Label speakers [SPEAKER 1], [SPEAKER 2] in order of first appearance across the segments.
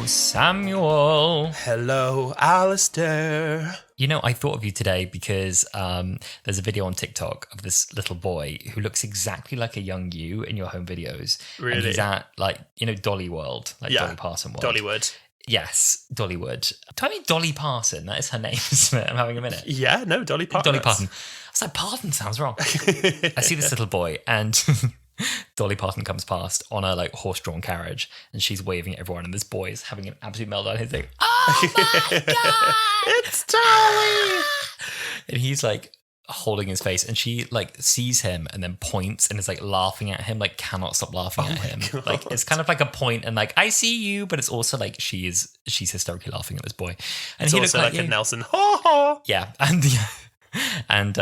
[SPEAKER 1] Samuel.
[SPEAKER 2] Hello, Alasdair.
[SPEAKER 1] You know, I thought of you today because there's a video on TikTok of this little boy who looks exactly like a young you in your home videos.
[SPEAKER 2] Really?
[SPEAKER 1] And he's at, like, you know, Dolly World, like
[SPEAKER 2] Yeah,
[SPEAKER 1] Dolly Parton World.
[SPEAKER 2] Dollywood.
[SPEAKER 1] Yes, Dollywood. Do I mean Dolly Parton? That is her name, isn't it? I'm having a minute.
[SPEAKER 2] Yeah, no, Dolly Parton.
[SPEAKER 1] Dolly Parton. I was like, Parton sounds wrong. I see this little boy and Dolly Parton comes past on a like horse-drawn carriage and she's waving at everyone and this boy is having an absolute meltdown. He's like, oh my God!
[SPEAKER 2] It's Dolly!
[SPEAKER 1] And he's like holding his face and she like sees him and then points and is like laughing at him, like cannot stop laughing at him.
[SPEAKER 2] God.
[SPEAKER 1] Like it's kind of like a point and like, I see you, but it's also like she's hysterically laughing at this boy. And
[SPEAKER 2] It's
[SPEAKER 1] he
[SPEAKER 2] also
[SPEAKER 1] looks
[SPEAKER 2] like a Nelson. Ha ha!
[SPEAKER 1] Yeah. And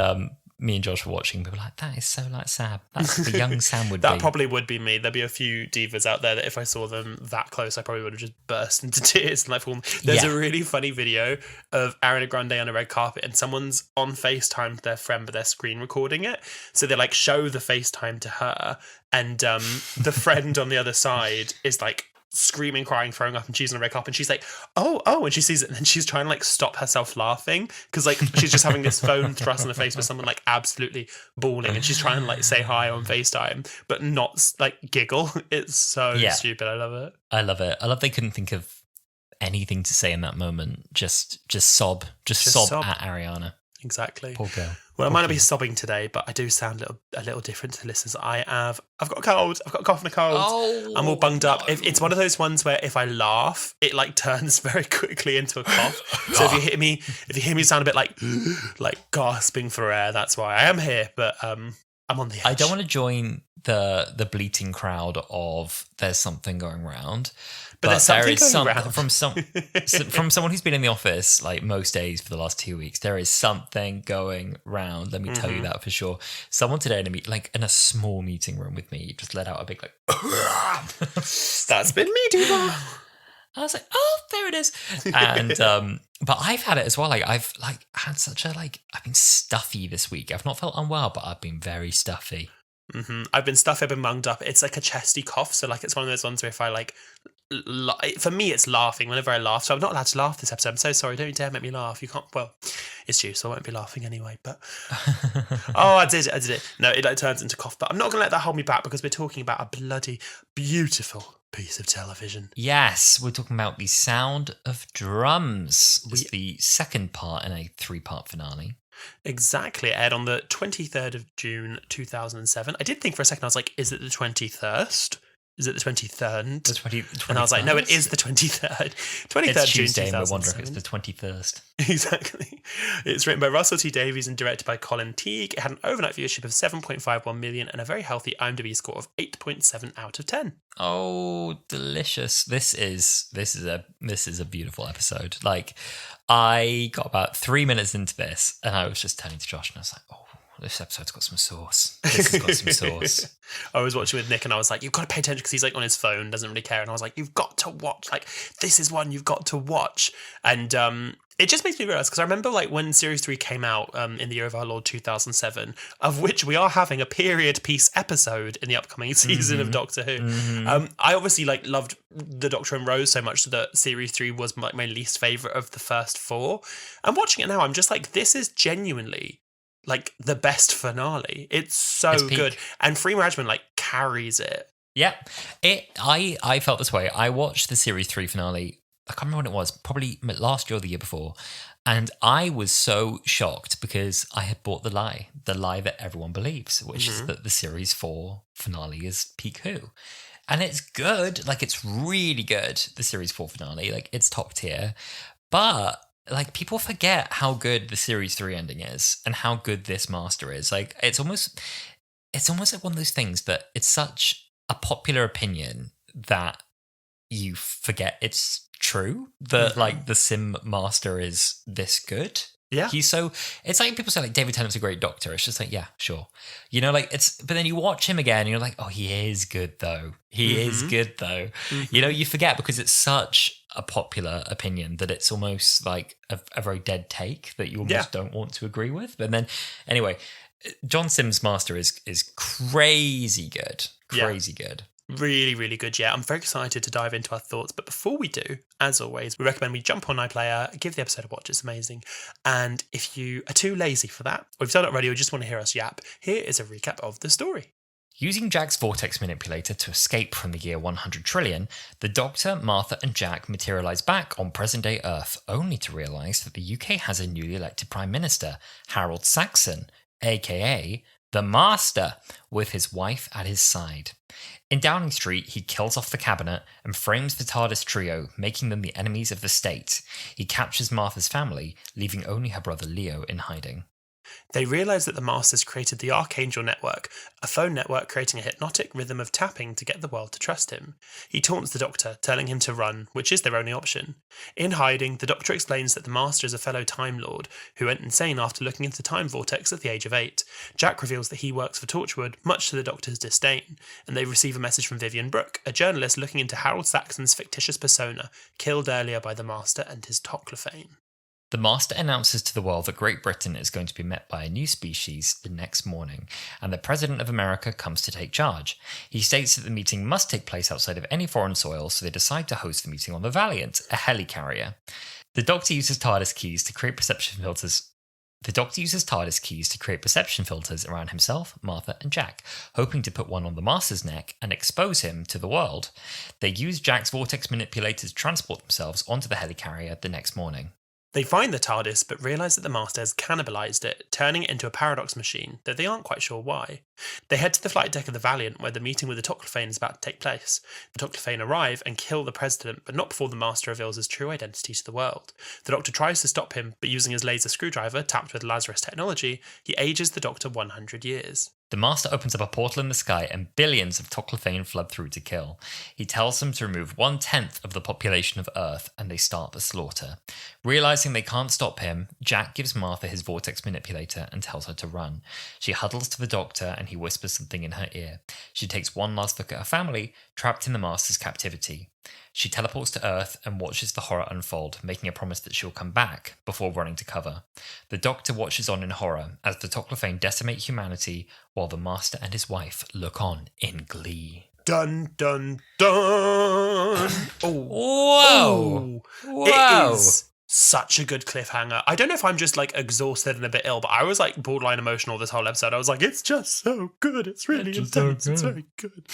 [SPEAKER 1] me and Josh were watching. We were like, that is so like Sam. That's the young Sam would be.
[SPEAKER 2] That probably would be me. There'd be a few divas out there that if I saw them that close, I probably would have just burst into tears and like fallen. There's a really funny video of Ariana Grande on a red carpet and someone's on FaceTime to their friend, but they're screen recording it. So they like show the FaceTime to her and the friend on the other side is like screaming, crying, throwing up, and she's on a red carpet and she's like, oh, and she sees it and then she's trying to like stop herself laughing because like she's just having this phone thrust in the face with someone like absolutely bawling and she's trying to like say hi on FaceTime but not like giggle. It's so stupid. I love it.
[SPEAKER 1] I love they couldn't think of anything to say in that moment. Just sob at Ariana.
[SPEAKER 2] Exactly.
[SPEAKER 1] Poor girl.
[SPEAKER 2] Well, I might not be sobbing today, but I do sound a little different to the listeners. I've got a cold. I've got a cough and a cold.
[SPEAKER 1] Oh,
[SPEAKER 2] I'm all bunged up. It's one of those ones where if I laugh, it like turns very quickly into a cough. So if you hear me sound a bit like gasping for air, that's why I am here. But I'm on the edge.
[SPEAKER 1] I don't want to join the bleating crowd of there's something going round.
[SPEAKER 2] But there's something going round.
[SPEAKER 1] From someone who's been in the office like most days for the last 2 weeks, there is something going round. Let me tell you that for sure. Someone today in a small meeting room with me just let out a big like
[SPEAKER 2] that's been me, diva.
[SPEAKER 1] I was like, oh, there it is. And but I've had it as well. Like I've like had such a like I've been stuffy this week. I've not felt unwell, but I've been very stuffy.
[SPEAKER 2] I've been stuffy, I've been munged up. It's like a chesty cough. So like it's one of those ones where if I like for me it's laughing whenever I laugh. So I'm not allowed to laugh this episode. I'm so sorry. Don't you dare make me laugh. You can't. Well, it's you, so I won't be laughing anyway. But I did it. No, it like turns into cough. But I'm not gonna let that hold me back because we're talking about a bloody beautiful piece of television.
[SPEAKER 1] Yes, we're talking about The Sound of Drums. It's the second part in a 3-part finale.
[SPEAKER 2] Exactly. It aired on the 23rd of June 2007. I did think for a second, I was like, is it the 23rd? Is it the 23rd?
[SPEAKER 1] The 23rd?
[SPEAKER 2] And I was like, no, it is the 23rd. 23rd
[SPEAKER 1] it's
[SPEAKER 2] June
[SPEAKER 1] Tuesday
[SPEAKER 2] 2007.
[SPEAKER 1] And we're wondering if it's the 21st.
[SPEAKER 2] Exactly. It's written by Russell T Davies and directed by Colin Teague. It had an overnight viewership of 7.51 million and a very healthy IMDb score of 8.7 out of 10.
[SPEAKER 1] Oh, delicious. This is a beautiful episode. Like, I got about 3 minutes into this and I was just turning to Josh and I was like, oh, this episode's got some sauce. This has got some sauce.
[SPEAKER 2] I was watching with Nick and I was like, you've got to pay attention because he's like on his phone, doesn't really care. And I was like, you've got to watch. Like, this is one you've got to watch. And it just makes me realize, because I remember like when Series 3 came out in the year of our Lord 2007, of which we are having a period piece episode in the upcoming season of Doctor Who. I obviously like loved the Doctor and Rose so much that Series 3 was like my least favourite of the first 4. And watching it now, I'm just like, this is genuinely like the best finale. It's good. And Freema Agyeman like carries it.
[SPEAKER 1] Yeah. I felt this way. I watched the Series 3 finale, I can't remember when it was, probably last year or the year before. And I was so shocked because I had bought the lie that everyone believes, which is that the Series 4 finale is peak Who. And it's good. Like, it's really good, the Series 4 finale. Like, it's top tier. But like, people forget how good the Series 3 ending is and how good this master is. Like, it's almost like one of those things that it's such a popular opinion that you forget it's true that like the Simm master is this good.
[SPEAKER 2] Yeah.
[SPEAKER 1] It's like people say like David Tennant's a great doctor. It's just like, yeah, sure. You know, like but then you watch him again and you're like, oh, he is good though. He is good though. You know, you forget because it's such a popular opinion that it's almost like a very dead take that you almost don't want to agree with. But then anyway, John Simm's master is crazy good. Crazy good.
[SPEAKER 2] Really, really good, yeah. I'm very excited to dive into our thoughts. But before we do, as always, we recommend we jump on iPlayer, give the episode a watch. It's amazing. And if you are too lazy for that, or if you've done it already or just want to hear us yap, here is a recap of the story.
[SPEAKER 1] Using Jack's vortex manipulator to escape from the year 100 trillion, the Doctor, Martha, and Jack materialise back on present-day Earth, only to realise that the UK has a newly elected Prime Minister, Harold Saxon, aka the Master, with his wife at his side. In Downing Street, he kills off the cabinet and frames the TARDIS trio, making them the enemies of the state. He captures Martha's family, leaving only her brother Leo in hiding.
[SPEAKER 2] They realise that the Masters created the Archangel Network, a phone network creating a hypnotic rhythm of tapping to get the world to trust him. He taunts the Doctor, telling him to run, which is their only option. In hiding, the Doctor explains that the Master is a fellow Time Lord who went insane after looking into the time vortex at the age of 8. Jack reveals that he works for Torchwood, much to the Doctor's disdain, and they receive a message from Vivian Brooke, a journalist looking into Harold Saxon's fictitious persona, killed earlier by the Master and his Toclophane.
[SPEAKER 1] The Master announces to the world that Great Britain is going to be met by a new species the next morning, and the President of America comes to take charge. He states that the meeting must take place outside of any foreign soil, so they decide to host the meeting on the Valiant, a helicarrier. The Doctor uses TARDIS keys to create perception filters. Around himself, Martha, and Jack, hoping to put one on the Master's neck and expose him to the world. They use Jack's vortex manipulator to transport themselves onto the helicarrier the next morning.
[SPEAKER 2] They find the TARDIS, but realise that the Master has cannibalised it, turning it into a paradox machine, though they aren't quite sure why. They head to the flight deck of the Valiant, where the meeting with the Toclophane is about to take place. The Toclophane arrive and kill the President, but not before the Master reveals his true identity to the world. The Doctor tries to stop him, but using his laser screwdriver, tapped with Lazarus technology, he ages the Doctor 100 years.
[SPEAKER 1] The Master opens up a portal in the sky and billions of Toclophane flood through to kill. He tells them to remove 1/10 of the population of Earth, and they start the slaughter. Realising they can't stop him, Jack gives Martha his vortex manipulator and tells her to run. She huddles to the Doctor and he whispers something in her ear. She takes one last look at her family, trapped in the Master's captivity. She teleports to Earth and watches the horror unfold, making a promise that she'll come back before running to cover. The Doctor watches on in horror as the Toclophane decimate humanity, while the Master and his wife look on in glee.
[SPEAKER 2] Dun, dun, dun!
[SPEAKER 1] Oh, whoa!
[SPEAKER 2] It is such a good cliffhanger. I don't know if I'm just like exhausted and a bit ill, but I was like borderline emotional this whole episode. I was like, it's just so good. It's really intense. It's very good.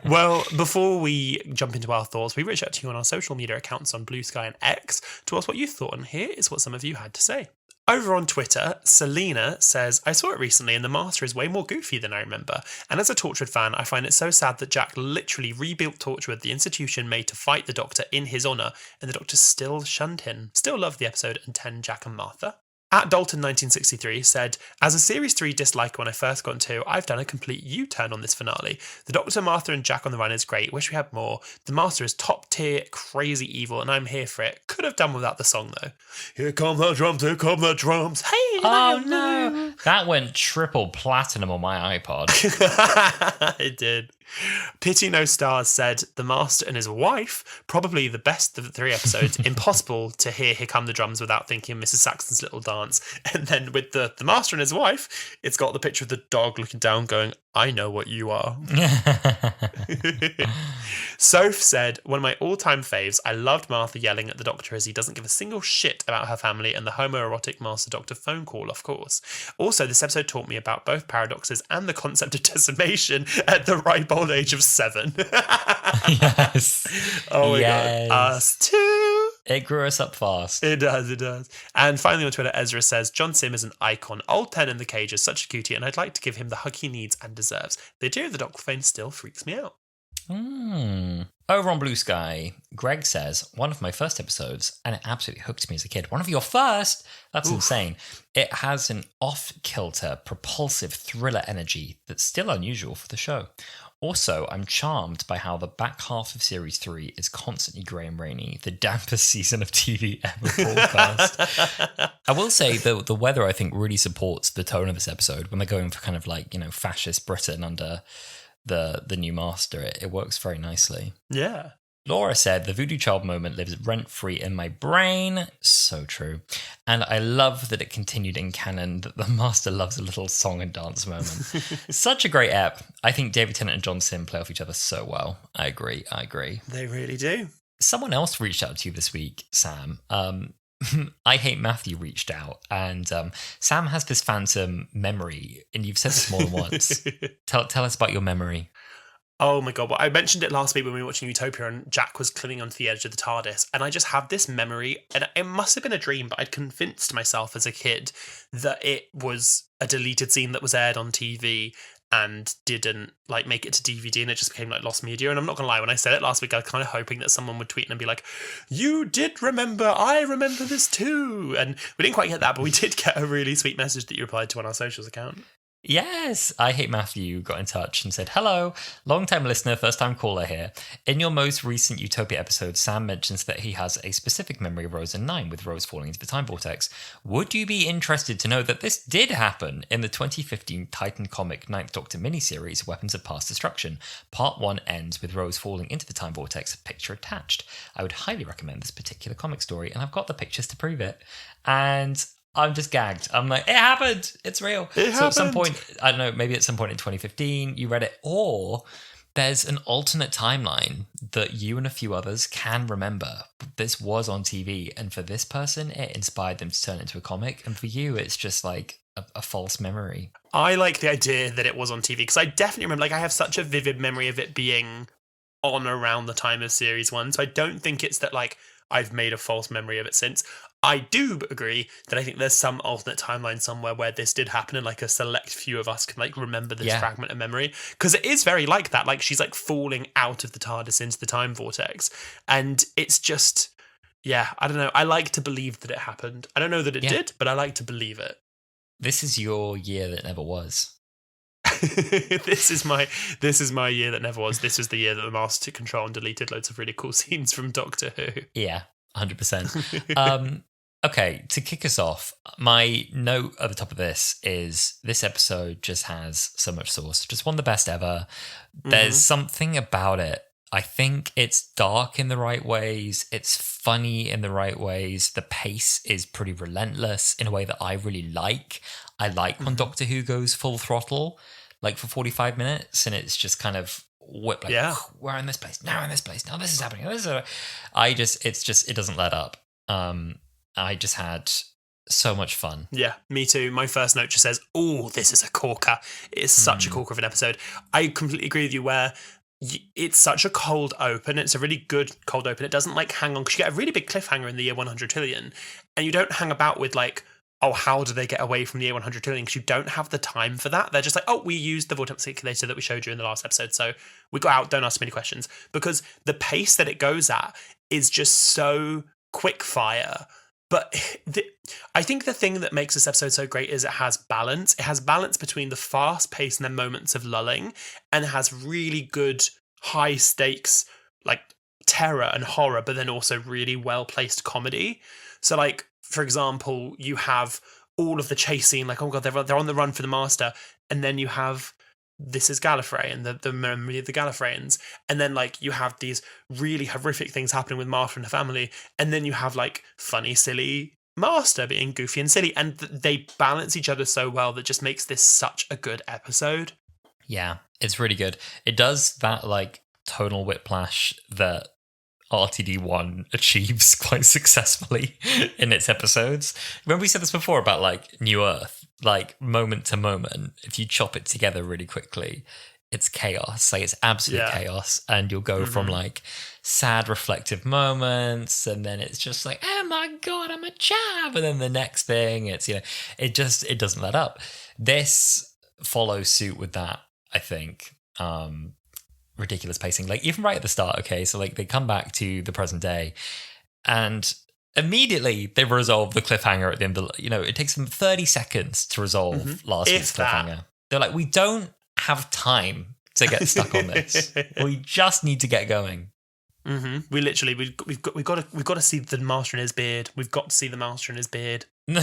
[SPEAKER 2] Well, before we jump into our thoughts, we reached out to you on our social media accounts on Blue Sky and X to ask what you thought, and here is what some of you had to say. Over on Twitter, Selena says, I saw it recently and the Master is way more goofy than I remember. And as a Torchwood fan, I find it so sad that Jack literally rebuilt Torchwood, the institution made to fight the Doctor in his honour, and the Doctor still shunned him. Still love the episode and 10 Jack and Martha. At Dalton1963 said, as a Series 3 disliker when I first got into, I've done a complete U-turn on this finale. The Doctor, Martha and Jack on the run is great, wish we had more. The Master is top tier, crazy evil, and I'm here for it. Could have done without the song though. Here come the drums, here come the drums. Hey!
[SPEAKER 1] Oh no! That went triple platinum on my iPod.
[SPEAKER 2] It did. Pity No Stars said, the Master and his wife, probably the best of the 3 episodes. Impossible to hear Here Come the Drums without thinking Mrs. Saxon's little dance. And then with the Master and his wife, it's got the picture of the dog looking down going, I know what you are. Soph said, one of my all-time faves, I loved Martha yelling at the Doctor as he doesn't give a single shit about her family, and the homoerotic Master Doctor phone call, of course. Also, this episode taught me about both paradoxes and the concept of decimation at the ripe old age of 7.
[SPEAKER 1] Yes.
[SPEAKER 2] Oh my
[SPEAKER 1] yes.
[SPEAKER 2] God. Us too.
[SPEAKER 1] It grew us up fast.
[SPEAKER 2] It does, it does. And finally on Twitter, Ezra says, John Simm is an icon. Old 10 in the cage is such a cutie, and I'd like to give him the hug he needs and deserves. The idea of the Toclophane still freaks me out.
[SPEAKER 1] Over on Blue Sky, Greg says, one of my first episodes, and it absolutely hooked me as a kid. One of your first? That's insane. It has an off-kilter, propulsive thriller energy that's still unusual for the show. Also, I'm charmed by how the back half of Series 3 is constantly grey and rainy, the dampest season of TV ever broadcast. I will say the weather, I think, really supports the tone of this episode. When they're going for kind of like, fascist Britain under the new Master, it works very nicely.
[SPEAKER 2] Yeah.
[SPEAKER 1] Laura said, the voodoo child moment lives rent-free in my brain. So true. And I love that it continued in canon that the Master loves a little song and dance moment. Such a great ep. I think David Tennant and John Simm play off each other so well. I agree.
[SPEAKER 2] They really do.
[SPEAKER 1] Someone else reached out to you this week, Sam. I Hate Matthew reached out, and Sam has this phantom memory, and you've said this more than once. Tell us about your memory.
[SPEAKER 2] Oh my God. Well, I mentioned it last week when we were watching Utopia and Jack was clinging onto the edge of the TARDIS. And I just have this memory, and it must have been a dream, but I'd convinced myself as a kid that it was a deleted scene that was aired on TV and didn't make it to DVD, and it just became lost media. And I'm not gonna lie, when I said it last week, I was kind of hoping that someone would tweet and be like, you did remember, I remember this too. And we didn't quite get that, but we did get a really sweet message that you replied to on our socials account.
[SPEAKER 1] Yes, I Hate Matthew got in touch and said, hello, long-time listener, first-time caller here. In your most recent Utopia episode, Sam mentions that he has a specific memory of Rose and 9 with Rose falling into the time vortex. Would you be interested to know that this did happen in the 2015 Titan comic 9th Doctor miniseries, Weapons of Past Destruction? Part 1 ends with Rose falling into the time vortex, picture attached. I would highly recommend this particular comic story, and I've got the pictures to prove it. And I'm just gagged. I'm like, it happened. It's real.
[SPEAKER 2] It happened.
[SPEAKER 1] At some point, I don't know, maybe at some point in 2015, you read it, or there's an alternate timeline that you and a few others can remember. This was on TV, and for this person, it inspired them to turn it into a comic, and for you, it's just like a false memory.
[SPEAKER 2] I like the idea that it was on TV, because I definitely remember, I have such a vivid memory of it being on around the time of Series 1, so I don't think it's that, I've made a false memory of it since. I do agree that I think there's some alternate timeline somewhere where this did happen, and a select few of us can remember this fragment of memory, because it is very like that. She's falling out of the TARDIS into the time vortex, and it's just, I don't know. I like to believe that it happened. I don't know that it did, but I like to believe it.
[SPEAKER 1] This is your year that never was.
[SPEAKER 2] This is my year that never was. This is the year that the Master took control and deleted loads of really cool scenes from Doctor Who.
[SPEAKER 1] Yeah, 100%. Okay, to kick us off, my note at the top of this is this episode just has so much sauce. Just one of the best ever. There's something about it. I think it's dark in the right ways. It's funny in the right ways. The pace is pretty relentless in a way that I really like. I like when Doctor Who goes full throttle, for 45 minutes, and it's just kind of whip, we're in this place, now in this place, now this is happening. It doesn't let up. I just had so much fun.
[SPEAKER 2] Yeah, me too. My first note just says, oh, this is a corker. It is such a corker of an episode. I completely agree with you where it's such a cold open. It's a really good cold open. It doesn't hang on, because you get a really big cliffhanger in the year 100 trillion, and you don't hang about with oh, how do they get away from the year 100 trillion? Because you don't have the time for that. They're just oh, we used the vortex calculator that we showed you in the last episode, so we got out, don't ask many questions. Because the pace that it goes at is just so quick fire. But I think the thing that makes this episode so great is it has balance. It has balance between the fast pace and then moments of lulling, and it has really good high stakes, terror and horror, but then also really well placed comedy. So, for example, you have all of the chase scene, oh God, they're on the run for the Master, and then you have this is Gallifrey and the memory of the Gallifreyans, and then you have these really horrific things happening with Martha and her family, and then you have funny silly Master being goofy and silly, and they balance each other so well that just makes this such a good episode.
[SPEAKER 1] Yeah, it's really good. It does that tonal whiplash that RTD1 achieves quite successfully in its episodes. Remember we said this before about New Earth, moment to moment, if you chop it together really quickly, it's chaos. It's absolute chaos, and you'll go from sad reflective moments, and then it's just oh my God, I'm a chav, and then the next thing it's it doesn't let up. This follows suit with that, I think. Ridiculous pacing, even right at the start. Okay, so they come back to the present day, and immediately they resolve the cliffhanger at the end of it takes them 30 seconds to resolve last week's cliffhanger. They're we don't have time to get stuck on this. We just need to get going.
[SPEAKER 2] We literally we've got to see the Master in his beard. We've got to see the Master in his beard.
[SPEAKER 1] The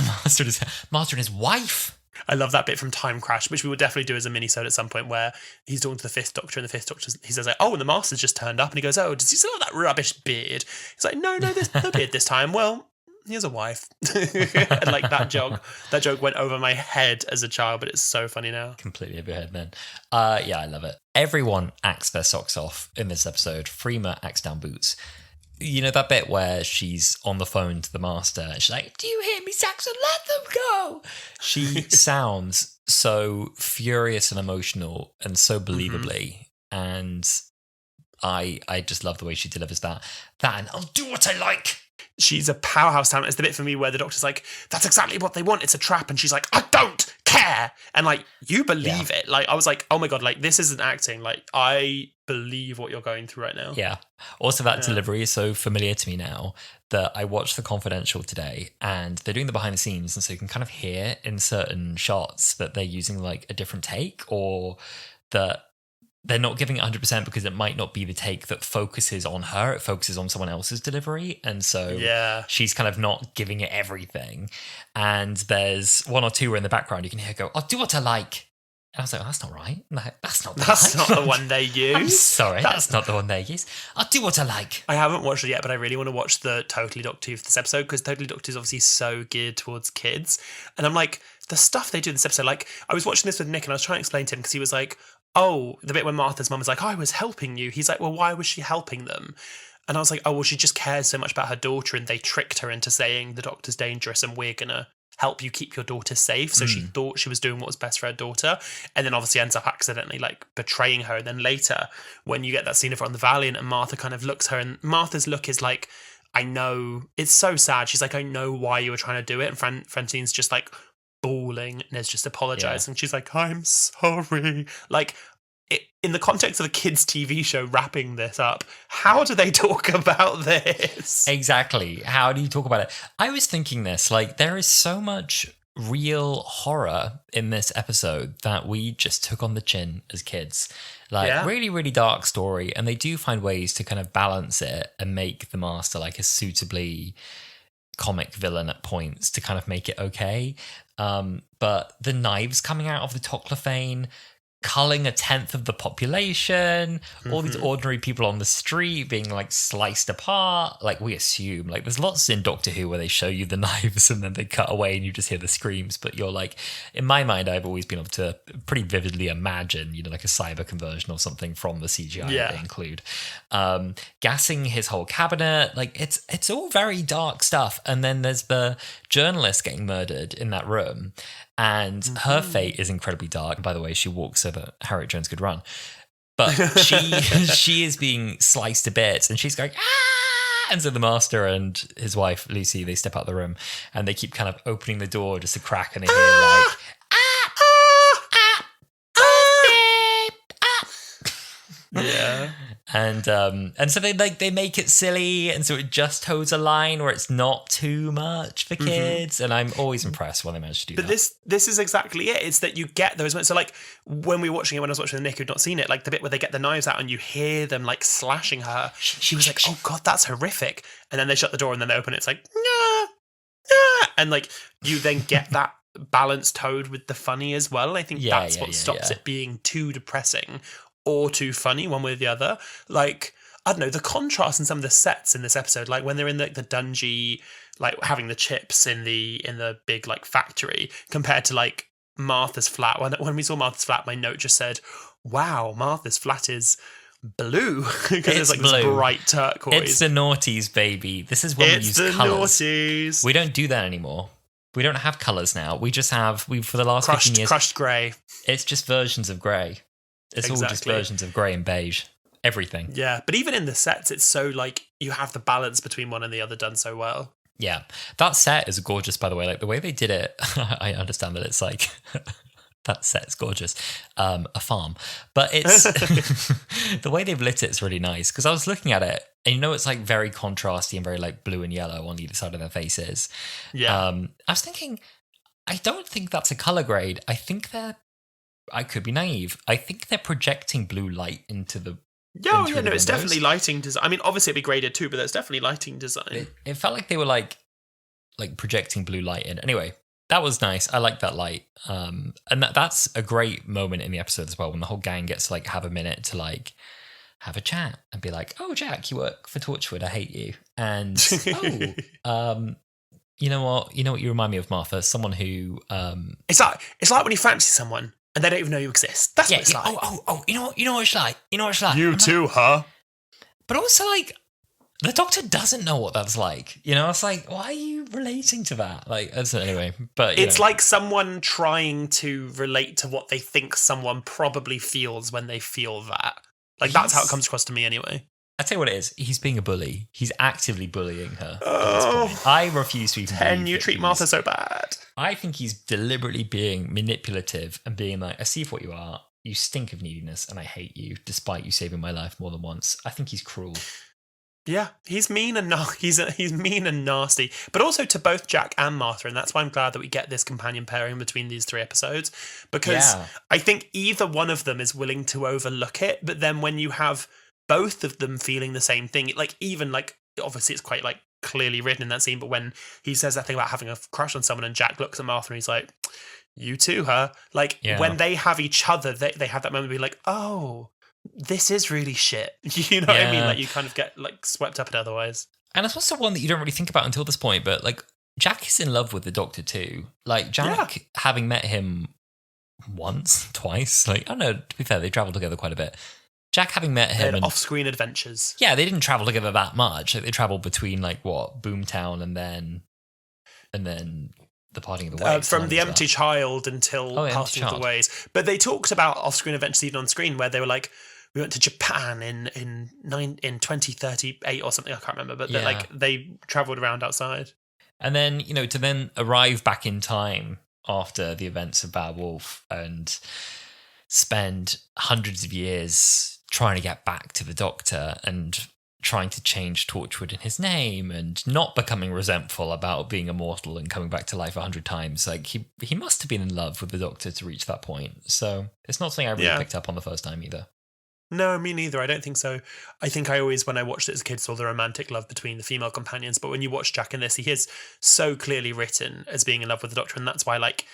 [SPEAKER 1] Master and his wife.
[SPEAKER 2] I love that bit from Time Crash, which we will definitely do as a mini-sode at some point, where he's talking to the Fifth Doctor, and the Fifth Doctor, he says, like, oh, and the Master's just turned up, and he goes, oh, does he still have that rubbish beard? He's like, no, there's no beard this time. Well, he has a wife. And like that joke went over my head as a child, but it's so funny now.
[SPEAKER 1] Completely over your head, man. Yeah, I love it. Everyone acts their socks off in this episode. Freema acts down boots. You know that bit where she's on the phone to the Master and she's like, do you hear me, Saxon? Let them go. She sounds so furious and emotional and so believably. And I just love the way she delivers that. And I'll do what I like.
[SPEAKER 2] She's a powerhouse talent. It's the bit for me where the Doctor's like, that's exactly what they want. It's a trap. And she's like, I don't care. And like, you believe it. Like, I was like, oh my God, like this isn't acting. Like, I believe what you're going through right now.
[SPEAKER 1] Yeah. Also, that delivery is so familiar to me now that I watched The Confidential today and they're doing the behind the scenes. And so you can kind of hear in certain shots that they're using like a different take, or that they're not giving it 100% because it might not be the take that focuses on her. It focuses on someone else's delivery. And so she's kind of not giving it everything. And there's one or two where in the background you can hear her go, I'll do what I like. And I was like, oh, that's not right. No, that's
[SPEAKER 2] not the one they use.
[SPEAKER 1] I'm sorry, that's not the one they use. I'll do what I like.
[SPEAKER 2] I haven't watched it yet, but I really want to watch the Totally Doctor Who for this episode, because Totally Doctor is obviously so geared towards kids. And I'm like, the stuff they do in this episode, like, I was watching this with Nick and I was trying to explain to him because he was like, oh, the bit when Martha's mum was like, oh, I was helping you. He's like, well, why was she helping them? And I was like, oh, well, she just cares so much about her daughter and they tricked her into saying the Doctor's dangerous and we're going to help you keep your daughter safe. So she thought she was doing what was best for her daughter, and then obviously ends up accidentally like betraying her. And then later, when you get that scene of her on the Valiant and Martha kind of looks her, and Martha's look is like, I know, it's so sad. She's like, I know why you were trying to do it. And Francine's just like bawling and is just apologizing. She's like, I'm sorry. Like, in the context of a kids' TV show wrapping this up, how do they talk about this?
[SPEAKER 1] Exactly. How do you talk about it? I was thinking this, like, there is so much real horror in this episode that we just took on the chin as kids. Like, really, really dark story. And they do find ways to kind of balance it and make the Master like a suitably comic villain at points to kind of make it okay. But the knives coming out of the Toclophane, culling 1/10 of the population, all these ordinary people on the street being like sliced apart. Like, we assume, like, there's lots in Doctor Who where they show you the knives and then they cut away and you just hear the screams. But you're like, in my mind, I've always been able to pretty vividly imagine, you know, like a cyber conversion or something from the CGI that they include. Gassing his whole cabinet. Like, it's all very dark stuff. And then there's the journalist getting murdered in that room. And her fate is incredibly dark. By the way, she walks so that Harriet Jones could run. But she is being sliced to bits and she's going, ah! And so the Master and his wife, Lucy, they step out of the room and they keep kind of opening the door just a crack and they hear like,
[SPEAKER 2] yeah.
[SPEAKER 1] And so they make it silly, and so it just toes a line where it's not too much for kids. And I'm always impressed when they manage to do that.
[SPEAKER 2] But this is exactly it. It's that you get those moments. So like when we were watching it, when I was watching Nick who'd not seen it, like the bit where they get the knives out and you hear them like slashing her. She was like, oh God, that's horrific. And then they shut the door and then they open it. It's like, nah, nah. And like you then get that balanced tone with the funny as well. I think that's what stops it being too depressing or too funny, one way or the other. Like, I don't know, the contrast in some of the sets in this episode, like when they're in the dungy, like having the chips in the big like factory, compared to like Martha's flat. When we saw Martha's flat, my note just said, wow, Martha's flat is blue, because it's like blue. This bright turquoise.
[SPEAKER 1] It's the noughties, baby. This is when we use colours.
[SPEAKER 2] Noughties.
[SPEAKER 1] We don't do that anymore. We don't have colours now. We just have, for the last 15 years...
[SPEAKER 2] Crushed grey.
[SPEAKER 1] It's just versions of grey. It's all just versions of grey and beige. Everything.
[SPEAKER 2] Yeah, but even in the sets, it's so like, you have the balance between one and the other done so well.
[SPEAKER 1] Yeah. That set is gorgeous, by the way. Like, the way they did it, I understand that it's like... that set's gorgeous. A farm. But it's... the way they've lit it's really nice. Because I was looking at it, and you know it's like very contrasty and very like blue and yellow on either side of their faces.
[SPEAKER 2] Yeah.
[SPEAKER 1] I was thinking, I don't think that's a colour grade. I think I could be naive. I think they're projecting blue light into the...
[SPEAKER 2] Yeah, no, it's definitely lighting design. I mean, obviously it'd be graded too, but there's definitely lighting design.
[SPEAKER 1] It felt like they were like projecting blue light in. Anyway, That was nice. I like that light. And that's a great moment in the episode as well, when the whole gang gets to like have a minute to like have a chat and be like, "Oh, Jack, you work for Torchwood. I hate you." And you know what? You remind me of, Martha, someone who
[SPEAKER 2] It's like when you fancy someone and they don't even know you exist. That's what it's like.
[SPEAKER 1] Oh, you know what it's like. You know what it's like.
[SPEAKER 2] You too, huh?
[SPEAKER 1] But also, like, the Doctor doesn't know what that's like. You know, it's like, why are you relating to that? Like, anyway. But
[SPEAKER 2] it's like someone trying to relate to what they think someone probably feels when they feel that. Like, that's how it comes across to me anyway.
[SPEAKER 1] I'll tell you what it is. He's being a bully. He's actively bullying her at this point. I refuse to even believe
[SPEAKER 2] you treat Martha so bad.
[SPEAKER 1] I think he's deliberately being manipulative and being like, I see what you are. You stink of neediness and I hate you, despite you saving my life more than once. I think he's cruel.
[SPEAKER 2] Yeah, he's mean and he's mean and nasty, but also to both Jack and Martha, and that's why I'm glad that we get this companion pairing between these 3 episodes, because I think either one of them is willing to overlook it, but then when you have both of them feeling the same thing, like even like obviously it's quite like clearly written in that scene, but when he says that thing about having a crush on someone and Jack looks at Martha and he's like, "You too, huh?" Like when they have each other, they have that moment of being like, "Oh, this is really shit." You know what I mean? Like you kind of get like swept up in it otherwise.
[SPEAKER 1] And it's also one that you don't really think about until this point, but like Jack is in love with the Doctor too. Like Jack, having met him once, twice, like I don't know, to be fair, they travelled together quite a bit. Jack having met him and
[SPEAKER 2] off-screen adventures.
[SPEAKER 1] Yeah, they didn't travel together that much. Like they travelled between like what, Boomtown and then the parting of the ways.
[SPEAKER 2] From the empty child until parting of the ways. But they talked about off-screen adventures even on screen where they were like, we went to Japan in 2038 or something, I can't remember, but like they travelled around outside.
[SPEAKER 1] And then, to then arrive back in time after the events of Bad Wolf and spend hundreds of years trying to get back to the Doctor and trying to change Torchwood in his name and not becoming resentful about being immortal and coming back to life 100 times. Like he must have been in love with the Doctor to reach that point. So it's not something I really picked up on the first time either.
[SPEAKER 2] No, me neither. I don't think so. I think I always, when I watched it as a kid, saw the romantic love between the female companions. But when you watch Jack in this, he is so clearly written as being in love with the Doctor. And that's why, like,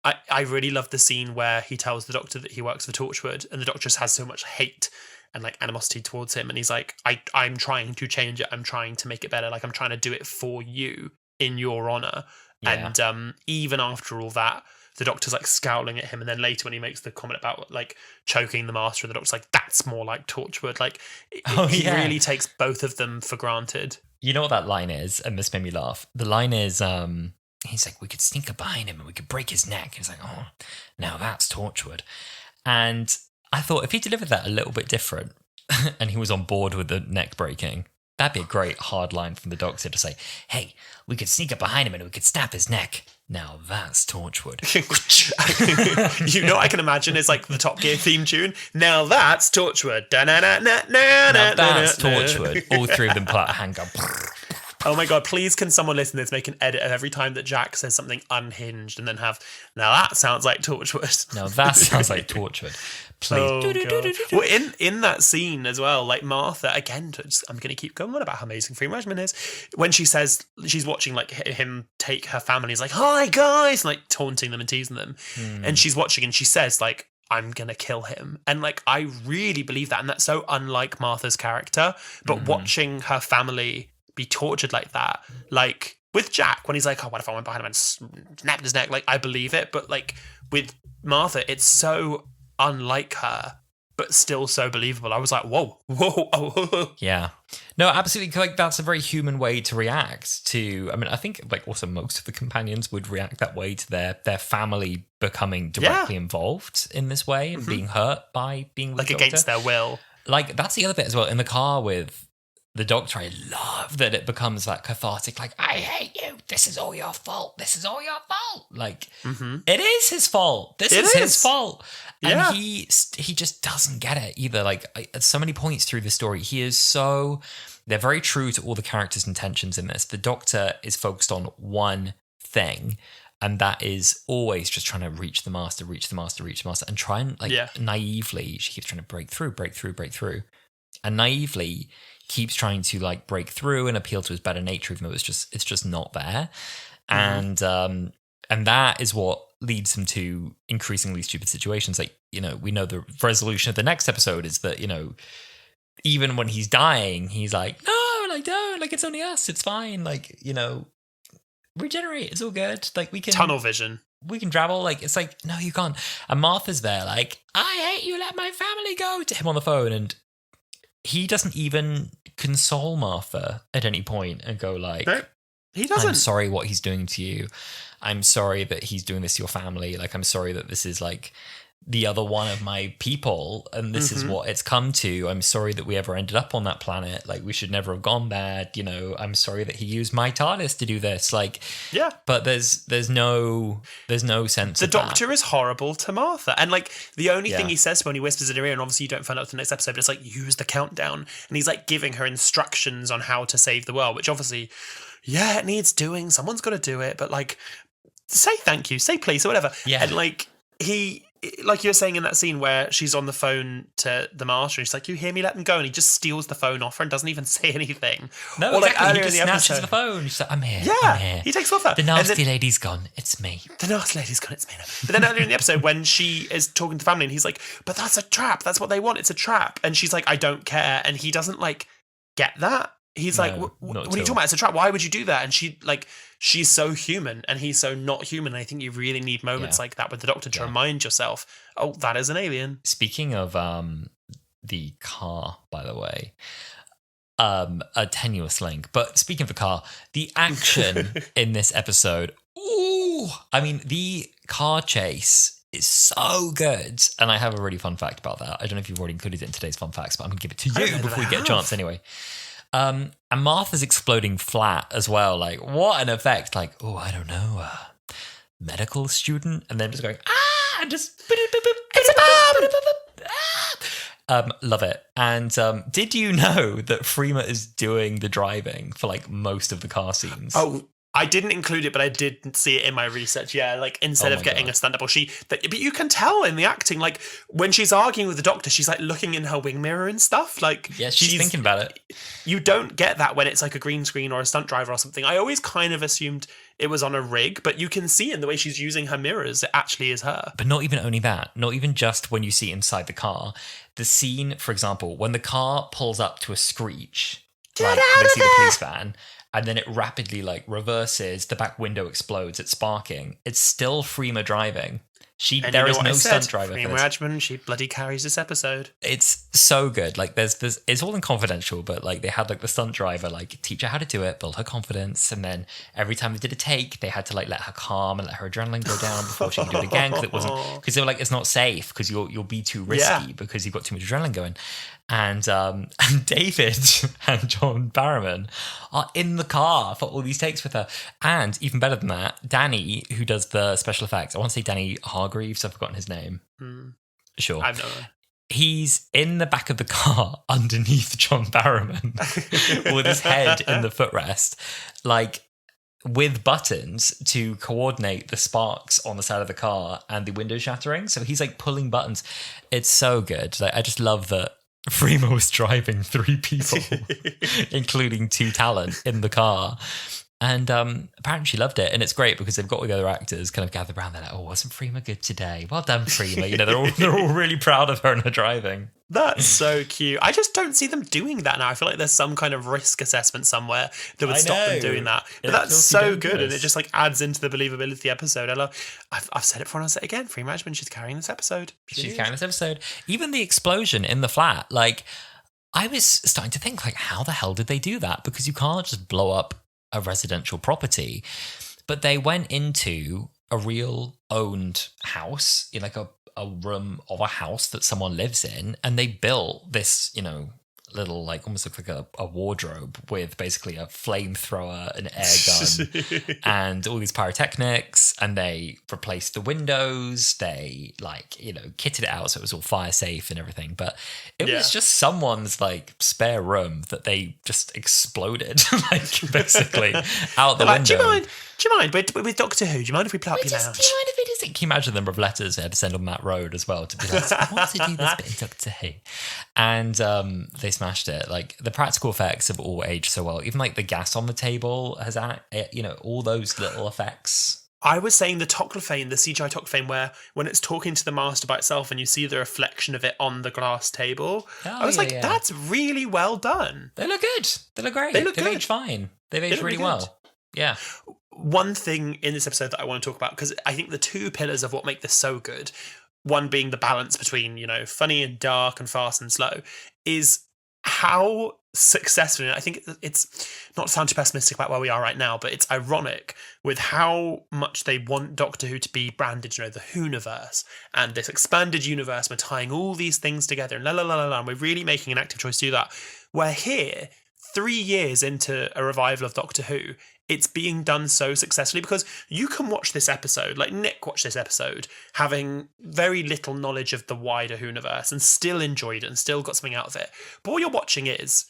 [SPEAKER 2] I really love the scene where he tells the Doctor that he works for Torchwood and the Doctor just has so much hate and like animosity towards him. And he's like, I'm trying to change it. I'm trying to make it better. Like, I'm trying to do it for you in your honor. Yeah. And even after all that, the Doctor's like scowling at him. And then later when he makes the comment about like choking the Master, the Doctor's like, that's more like Torchwood. Like he really takes both of them for granted.
[SPEAKER 1] You know what that line is? And this made me laugh. The line is, he's like, we could sneak up behind him and we could break his neck. He's like, oh, now that's Torchwood. And I thought if he delivered that a little bit different and he was on board with the neck breaking, that'd be a great hard line from the Doctor to say, hey, we could sneak up behind him and we could snap his neck. Now that's Torchwood.
[SPEAKER 2] You know what I can imagine is like the Top Gear theme tune. Now that's Torchwood. Now
[SPEAKER 1] that's Torchwood. All 3 of them put out a hand gun.
[SPEAKER 2] Oh my God, please can someone listen to this, make an edit of every time that Jack says something unhinged and then have, now that sounds like Torchwood.
[SPEAKER 1] Now that sounds like Torchwood. Please.
[SPEAKER 2] Oh, well, in that scene as well, like Martha, again, I'm going to keep going on about how amazing Freema Agyeman is. When she says, she's watching like him take her family, he's like, hi guys, and, like taunting them and teasing them. And she's watching and she says like, I'm going to kill him. And like, I really believe that. And that's so unlike Martha's character. But watching her family be tortured like that, like with Jack when he's like, oh, what if I went behind him and snapped his neck, like I believe it, but like with Martha it's so unlike her but still so believable. I was like, whoa.
[SPEAKER 1] Yeah, no, absolutely, like that's a very human way to react to, I mean, I think like also most of the companions would react that way to their family becoming directly involved in this way and being hurt by being with
[SPEAKER 2] like
[SPEAKER 1] the Doctor.
[SPEAKER 2] Against their will.
[SPEAKER 1] Like that's the other bit as well in the car with the Doctor. I love that it becomes that cathartic, like, I hate you, this is all your fault, this is all your fault. Like, it is his fault. This is his fault. And he just doesn't get it either. Like, at so many points through the story, they're very true to all the characters' intentions in this. The Doctor is focused on one thing, and that is always just trying to reach the Master, and try and, like, naively, she keeps trying to break through. And naively keeps trying to like break through and appeal to his better nature, even though it's just not there. And And that is what leads him to increasingly stupid situations. Like, you know, we know the resolution of the next episode is that, you know, even when he's dying, he's like, no, like, don't, like, it's only us, it's fine. Like, you know, regenerate, it's all good. Like, we can...
[SPEAKER 2] Tunnel vision.
[SPEAKER 1] We can travel. Like, it's like, no, you can't. And Martha's there like, I hate you, let my family go, to him on the phone. And he doesn't even console Martha at any point and go like,
[SPEAKER 2] no, he doesn't.
[SPEAKER 1] I'm sorry what he's doing to you. I'm sorry that he's doing this to your family. Like, I'm sorry that this is like the other one of my people and this is what it's come to. I'm sorry that we ever ended up on that planet. Like, we should never have gone there. You know, I'm sorry that he used my TARDIS to do this. Like,
[SPEAKER 2] yeah.
[SPEAKER 1] But there's no sense
[SPEAKER 2] the
[SPEAKER 1] of
[SPEAKER 2] Doctor
[SPEAKER 1] that.
[SPEAKER 2] is horrible to Martha. And like the only thing he says when he whispers in her ear, and obviously you don't find out the next episode, but it's like, use the countdown. And he's like giving her instructions on how to save the world, which obviously, yeah, it needs doing. Someone's got to do it. But like, say thank you, say please, or whatever.
[SPEAKER 1] Yeah.
[SPEAKER 2] And like, like you were saying in that scene where she's on the phone to the Master, and she's like, you hear me, let them go. And he just steals the phone off her and doesn't even say anything.
[SPEAKER 1] No,
[SPEAKER 2] or like
[SPEAKER 1] exactly.
[SPEAKER 2] earlier
[SPEAKER 1] He just
[SPEAKER 2] in the
[SPEAKER 1] snatches
[SPEAKER 2] episode,
[SPEAKER 1] the phone. He's like, I'm here.
[SPEAKER 2] yeah,
[SPEAKER 1] I'm here.
[SPEAKER 2] he takes off her.
[SPEAKER 1] The nasty lady's gone. It's me.
[SPEAKER 2] The nasty lady's gone. It's me now. But then earlier in the episode, when she is talking to family, and he's like, but that's a trap. That's what they want. It's a trap. And she's like, I don't care. And he doesn't like get that. He's like, what are you talking about? It's a trap. Why would you do that? And she's so human and he's so not human. And I think you really need moments like that with the Doctor to remind yourself, oh, that is an alien.
[SPEAKER 1] Speaking of the car, by the way, a tenuous link. But speaking of the car, the action in this episode, ooh, I mean, the car chase is so good. And I have a really fun fact about that. I don't know if you've already included it in today's fun facts, but I'm going to give it to you before we get a chance anyway. And Martha's exploding flat as well. Like, what an effect. Like, oh, I don't know, medical student. And then just going, and just... It's a bomb! Love it. And did you know that Freema is doing the driving for, like, most of the car scenes?
[SPEAKER 2] Oh, I didn't include it, but I did see it in my research. Yeah, like instead of getting a stunt double, but you can tell in the acting, like when she's arguing with the Doctor, she's like looking in her wing mirror and stuff. Like,
[SPEAKER 1] yeah, she's thinking about it.
[SPEAKER 2] You don't get that when it's like a green screen or a stunt driver or something. I always kind of assumed it was on a rig, but you can see in the way she's using her mirrors, it actually is her.
[SPEAKER 1] But not even only that, not even just when you see inside the car. The scene, for example, when the car pulls up to a screech, like they see the police van, and then it rapidly like reverses, the back window explodes, it's sparking. It's still Freema driving. There is no stunt driver for this.
[SPEAKER 2] Freema Agyeman, she bloody carries this episode.
[SPEAKER 1] It's so good. Like there's it's all in confidential, but like they had like the stunt driver like teach her how to do it, build her confidence, and then every time they did a take, they had to like let her calm and let her adrenaline go down before she could do it again because they were like, it's not safe because you'll be too risky because you've got too much adrenaline going. And David and John Barrowman are in the car for all these takes with her. And even better than that, Danny, who does the special effects, I want to say Danny Hargreaves, I've forgotten his name. Sure.
[SPEAKER 2] I've no idea.
[SPEAKER 1] He's in the back of the car underneath John Barrowman with his head in the footrest, like with buttons to coordinate the sparks on the side of the car and the window shattering. So he's like pulling buttons. It's so good. Like, I just love that Freema was driving 3 people, including 2 talent, in the car. And apparently she loved it. And it's great because they've got all the other actors kind of gathered around. They're like, oh, wasn't Freema good today? Well done, Freema. You know, they're all really proud of her and her driving.
[SPEAKER 2] That's so cute. I just don't see them doing that now. I feel like there's some kind of risk assessment somewhere that would stop them doing that. But that's so good, and it just like adds into the believability of the episode. I've said it before and I'll say it again. Freema Agyeman, she's carrying this episode.
[SPEAKER 1] She's carrying this episode. Even the explosion in the flat, like I was starting to think, like, how the hell did they do that? Because you can't just blow up a residential property. But they went into a real owned house in like a room of a house that someone lives in, and they built this, you know, little like almost look like a wardrobe with basically a flamethrower, an air gun, and all these pyrotechnics, and they replaced the windows, they like, you know, kitted it out so it was all fire safe and everything, but it was just someone's like spare room that they just exploded like basically out the window.
[SPEAKER 2] Do you mind with Doctor Who? Do you mind if we play up your lounge?
[SPEAKER 1] Do you mind if we just can you imagine the number of letters they had to send on Matt Road as well to be like, I want to do this bit in Doctor Who, and they smashed it. Like the practical effects have all aged so well. Even like the gas on the table has, you know, all those little effects.
[SPEAKER 2] I was saying the Toclophane, the CGI Toclophane, where when it's talking to the master by itself and you see the reflection of it on the glass table, I was that's really well done.
[SPEAKER 1] They look good. They look great. They've aged fine. They've aged really well. Yeah.
[SPEAKER 2] One thing in this episode that I want to talk about, because I think the two pillars of what make this so good, one being the balance between, funny and dark and fast and slow, is how successful, and I think it's not to sound too pessimistic about where we are right now, but it's ironic with how much they want Doctor Who to be branded, the Whoniverse and this expanded universe. We're tying all these things together and and we're really making an active choice to do that. Where here, 3 years into a revival of Doctor Who, it's being done so successfully, because you can watch this episode, like Nick watched this episode, having very little knowledge of the wider Whoniverse and still enjoyed it and still got something out of it. But what you're watching is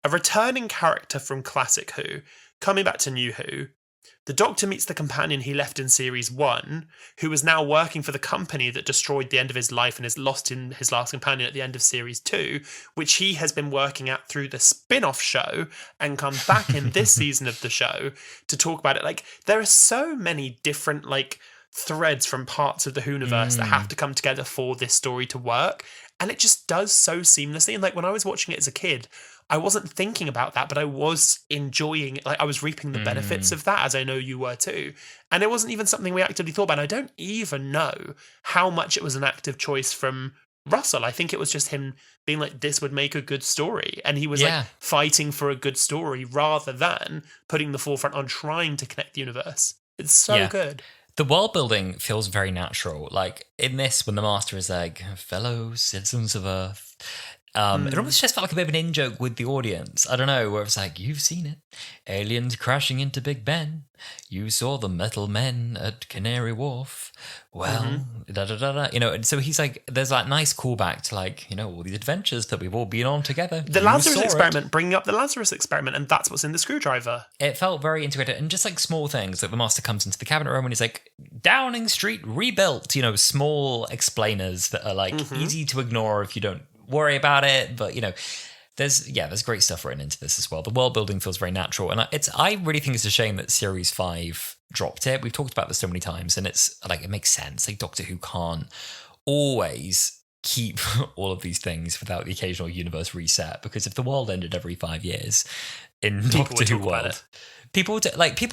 [SPEAKER 2] a returning character from classic Who coming back to new Who. The Doctor meets the companion he left in Series 1, who is now working for the company that destroyed the end of his life and is lost in his last companion at the end of Series 2, which he has been working at through the spin-off show and come back in this season of the show to talk about it. Like, there are so many different, threads from parts of the Whoniverse that have to come together for this story to work, and it just does so seamlessly. And, when I was watching it as a kid, I wasn't thinking about that, but I was enjoying it. I was reaping the benefits of that, as I know you were too. And it wasn't even something we actively thought about. And I don't even know how much it was an active choice from Russell. I think it was just him being like, this would make a good story. And he was fighting for a good story rather than putting the forefront on trying to connect the universe. It's so good.
[SPEAKER 1] The world building feels very natural. Like in this, when the Master is like, fellow citizens of Earth, it almost just felt like a bit of an in-joke with the audience. I don't know, where it's like, you've seen it. Aliens crashing into Big Ben. You saw the metal men at Canary Wharf. Well, da-da-da-da. And so he's like, there's that nice callback to all these adventures that we've all been on together.
[SPEAKER 2] The Lazarus experiment, bringing up the Lazarus experiment, and that's what's in the screwdriver.
[SPEAKER 1] It felt very integrated, and just small things, like the Master comes into the cabinet room and he's like, Downing Street rebuilt, small explainers that are easy to ignore if you don't worry about it, but there's great stuff written into this as well. The world building feels very natural, and I really think it's a shame that Series 5 dropped it. We've talked about this so many times, and it's it makes sense. Doctor Who can't always keep all of these things without the occasional universe reset, because if the world ended every 5 years in Doctor Who world, people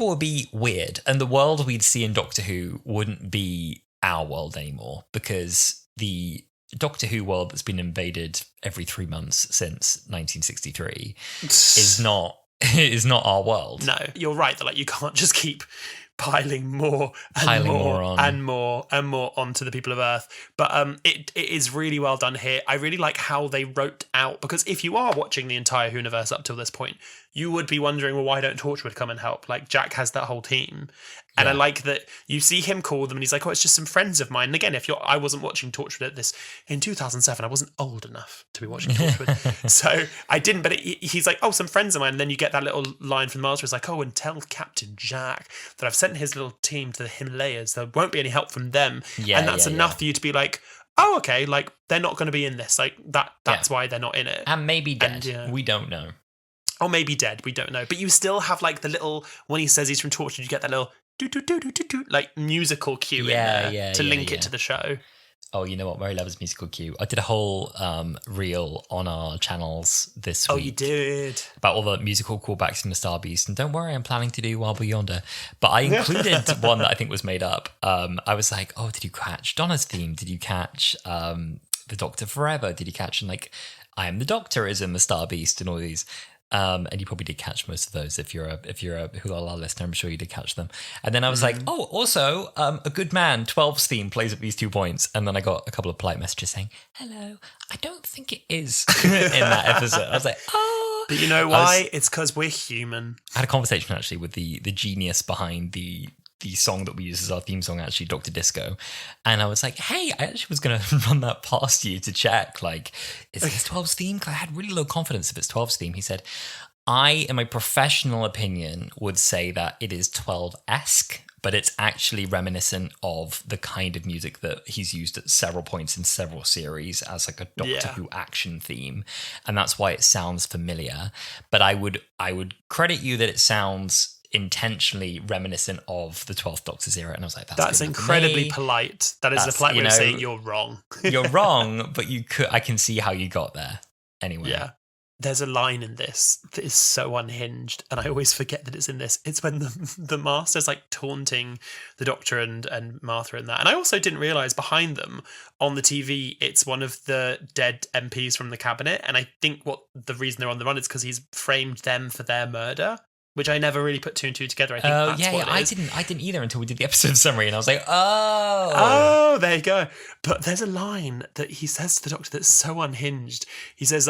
[SPEAKER 1] would be weird, and the world we'd see in Doctor Who wouldn't be our world anymore, because the Doctor Who world that's been invaded every 3 months since 1963 is not our world.
[SPEAKER 2] No, you're right that you can't just keep piling more onto the people of Earth. But it is really well done here. I really like how they wrote out, because if you are watching the entire Whoniverse up till this point, you would be wondering, well, why don't Torchwood come and help? Jack has that whole team. And I like that you see him call them and he's like, oh, it's just some friends of mine. And again, I wasn't watching Torchwood at this in 2007. I wasn't old enough to be watching Torchwood. So I didn't, but he's like, oh, some friends of mine. And then you get that little line from the Master. It's like, oh, and tell Captain Jack that I've sent his little team to the Himalayas. There won't be any help from them. And that's enough for you to be like, oh, okay, they're not going to be in this. That's why they're not in it.
[SPEAKER 1] And maybe dead. And, we don't know.
[SPEAKER 2] Or maybe dead. We don't know. But you still have the little, when he says he's from Torchwood, you get that little musical cue in there to link it to the show.
[SPEAKER 1] Oh, you know what? Mary loves musical cue. I did a whole reel on our channels this week.
[SPEAKER 2] Oh, you did?
[SPEAKER 1] About all the musical callbacks from the Star Beast. And don't worry, I'm planning to do While We're Yonder. But I included one that I think was made up. I was like, oh, did you catch Donna's theme? Did you catch The Doctor Forever? Did you catch, I Am the Doctor is in the Star Beast and all these. And you probably did catch most of those if you're a Wholala listener. I'm sure you did catch them. And then I was like, oh, also, A Good Man 12's theme plays at these 2 points. And then I got a couple of polite messages saying, hello, I don't think it is in that episode. I was like, oh.
[SPEAKER 2] But you know why? It's because we're human.
[SPEAKER 1] I had a conversation actually with the genius behind the song that we use as our theme song, actually, Dr. Disco. And I was like, hey, I actually was going to run that past you to check, is this 12's theme? Because I had really low confidence if it's 12's theme. He said, I, in my professional opinion, would say that it is 12-esque, but it's actually reminiscent of the kind of music that he's used at several points in several series as a Doctor Who action theme. And that's why it sounds familiar. But I would credit you that it sounds intentionally reminiscent of the 12th Doctor's era. And I was like,
[SPEAKER 2] that's incredibly polite. That is a polite way of saying you're wrong.
[SPEAKER 1] You're wrong, but I can see how you got there. Anyway.
[SPEAKER 2] Yeah. There's a line in this that is so unhinged, and I always forget that it's in this. It's when the Master's like taunting the Doctor and Martha in that. And I also didn't realise behind them on the TV, it's one of the dead MPs from the cabinet. And I think what the reason they're on the run is because he's framed them for their murder, which I never really put two and two together. I think that's what it is.
[SPEAKER 1] I didn't either until we did the episode summary, and I was like, oh,
[SPEAKER 2] there you go. But there's a line that he says to the Doctor that's so unhinged. He says,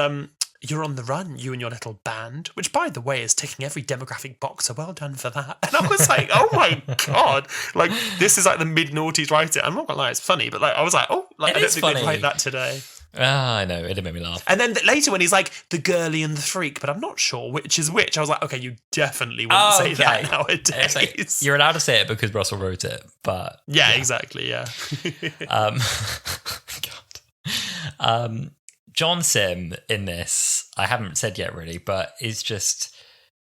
[SPEAKER 2] "You're on the run, you and your little band," which, by the way, is ticking every demographic box, so well done for that. And I was like, oh my God. Like, this is like the mid-noughties writing. I'm not going to lie, it's funny, but like I was like, oh, like, I don't think they'd write that today.
[SPEAKER 1] I know, it did make me laugh.
[SPEAKER 2] And then later when he's like, the girly and the freak, but I'm not sure which is which, I was like, okay, you definitely wouldn't say that nowadays.
[SPEAKER 1] Like, you're allowed to say it because Russell wrote it, but...
[SPEAKER 2] Yeah, exactly, yeah.
[SPEAKER 1] God. John Simm in this, I haven't said yet really, but is just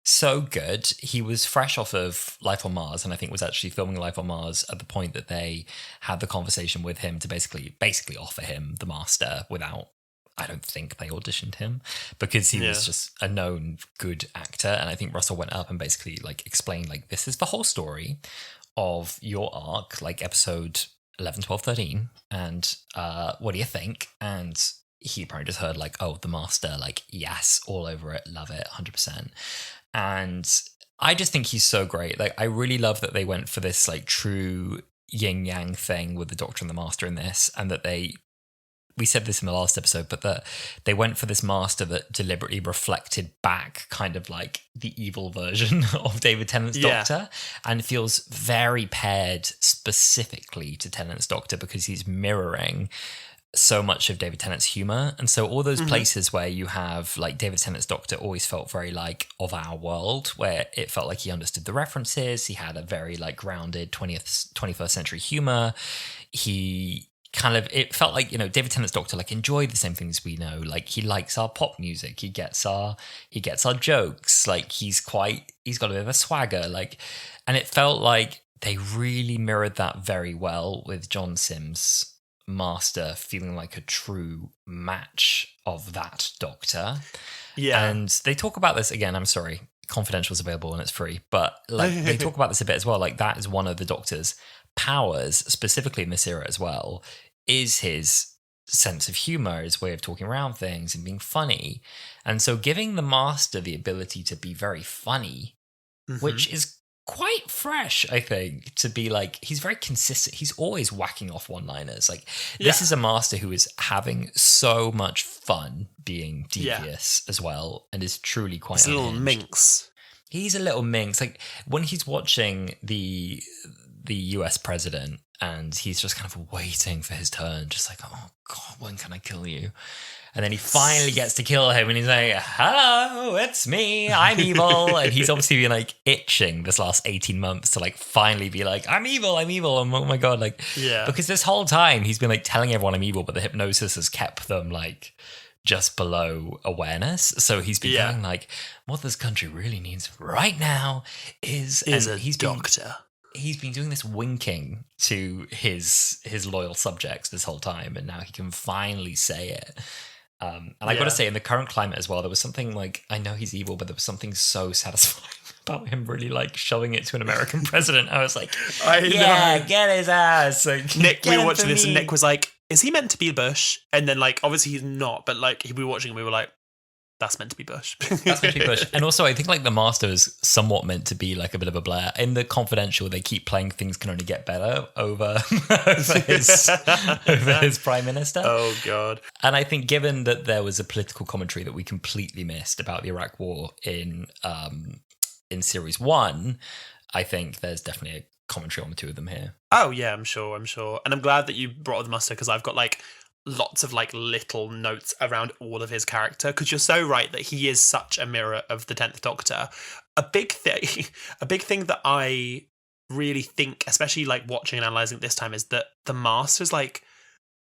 [SPEAKER 1] so good. He was fresh off of Life on Mars, and I think was actually filming Life on Mars at the point that they had the conversation with him to basically offer him the Master without, I don't think they auditioned him, because he was just a known good actor. And I think Russell went up and basically like explained like, this is the whole story of your arc, like episode 11, 12, 13, and what do you think? And he probably just heard like, oh, the Master, like, yes, all over it, love it, 100%. And I just think he's so great. Like, I really love that they went for this like true yin yang thing with the Doctor and the Master in this, and that we said this in the last episode, but that they went for this Master that deliberately reflected back kind of like the evil version of David Tennant's Doctor, and feels very paired specifically to Tennant's Doctor because he's mirroring so much of David Tennant's humor. And so all those places where you have like David Tennant's Doctor always felt very like of our world, where it felt like he understood the references, he had a very like grounded 21st century humor. He kind of, it felt like, you know, David Tennant's Doctor like enjoyed the same things we know. Like he likes our pop music, he gets our jokes, like he's got a bit of a swagger, like, and it felt like they really mirrored that very well with John Simm's Master feeling like a true match of that Doctor. Yeah. And they talk about this again, I'm sorry, Confidential is available and it's free, but like they talk about this a bit as well. Like that is one of the Doctor's powers, specifically in this era as well, is his sense of humor, his way of talking around things and being funny. And so giving the Master the ability to be very funny, which is quite fresh, I think, to be like, he's very consistent. He's always whacking off one-liners. Like, this is a Master who is having so much fun being devious as well, and is truly quite
[SPEAKER 2] a little minx.
[SPEAKER 1] He's a little minx. Like, when he's watching the US president, and he's just kind of waiting for his turn, just like, oh God, when can I kill you? And then he finally gets to kill him, and he's like, hello, it's me, I'm evil. And he's obviously been like itching this last 18 months to like finally be like, I'm evil. And oh my God, like, because this whole time he's been like telling everyone I'm evil, but the hypnosis has kept them like just below awareness. So he's been going like, what this country really needs right now is
[SPEAKER 2] a doctor.
[SPEAKER 1] He's been doing this winking to his loyal subjects this whole time, and now he can finally say it. And I got to say, in the current climate as well, there was something like, I know he's evil, but there was something so satisfying about him really like showing it to an American president. I was like, get his ass. Like,
[SPEAKER 2] Nick, we were watching this and Nick was like, is he meant to be Bush? And then like, obviously he's not, but like we were watching and we were like, that's meant to be Bush.
[SPEAKER 1] That's meant to be Bush. And also, I think like the Master is somewhat meant to be like a bit of a Blair. In the Confidential, they keep playing things can only get better over his prime minister.
[SPEAKER 2] Oh God!
[SPEAKER 1] And I think given that there was a political commentary that we completely missed about the Iraq War in series 1, I think there's definitely a commentary on the two of them here.
[SPEAKER 2] Oh yeah, I'm sure. And I'm glad that you brought up the Master, because I've got like lots of like little notes around all of his character, because you're so right that he is such a mirror of the 10th Doctor. A big thing that I really think, especially like watching and analysing it this time, is that the Master's like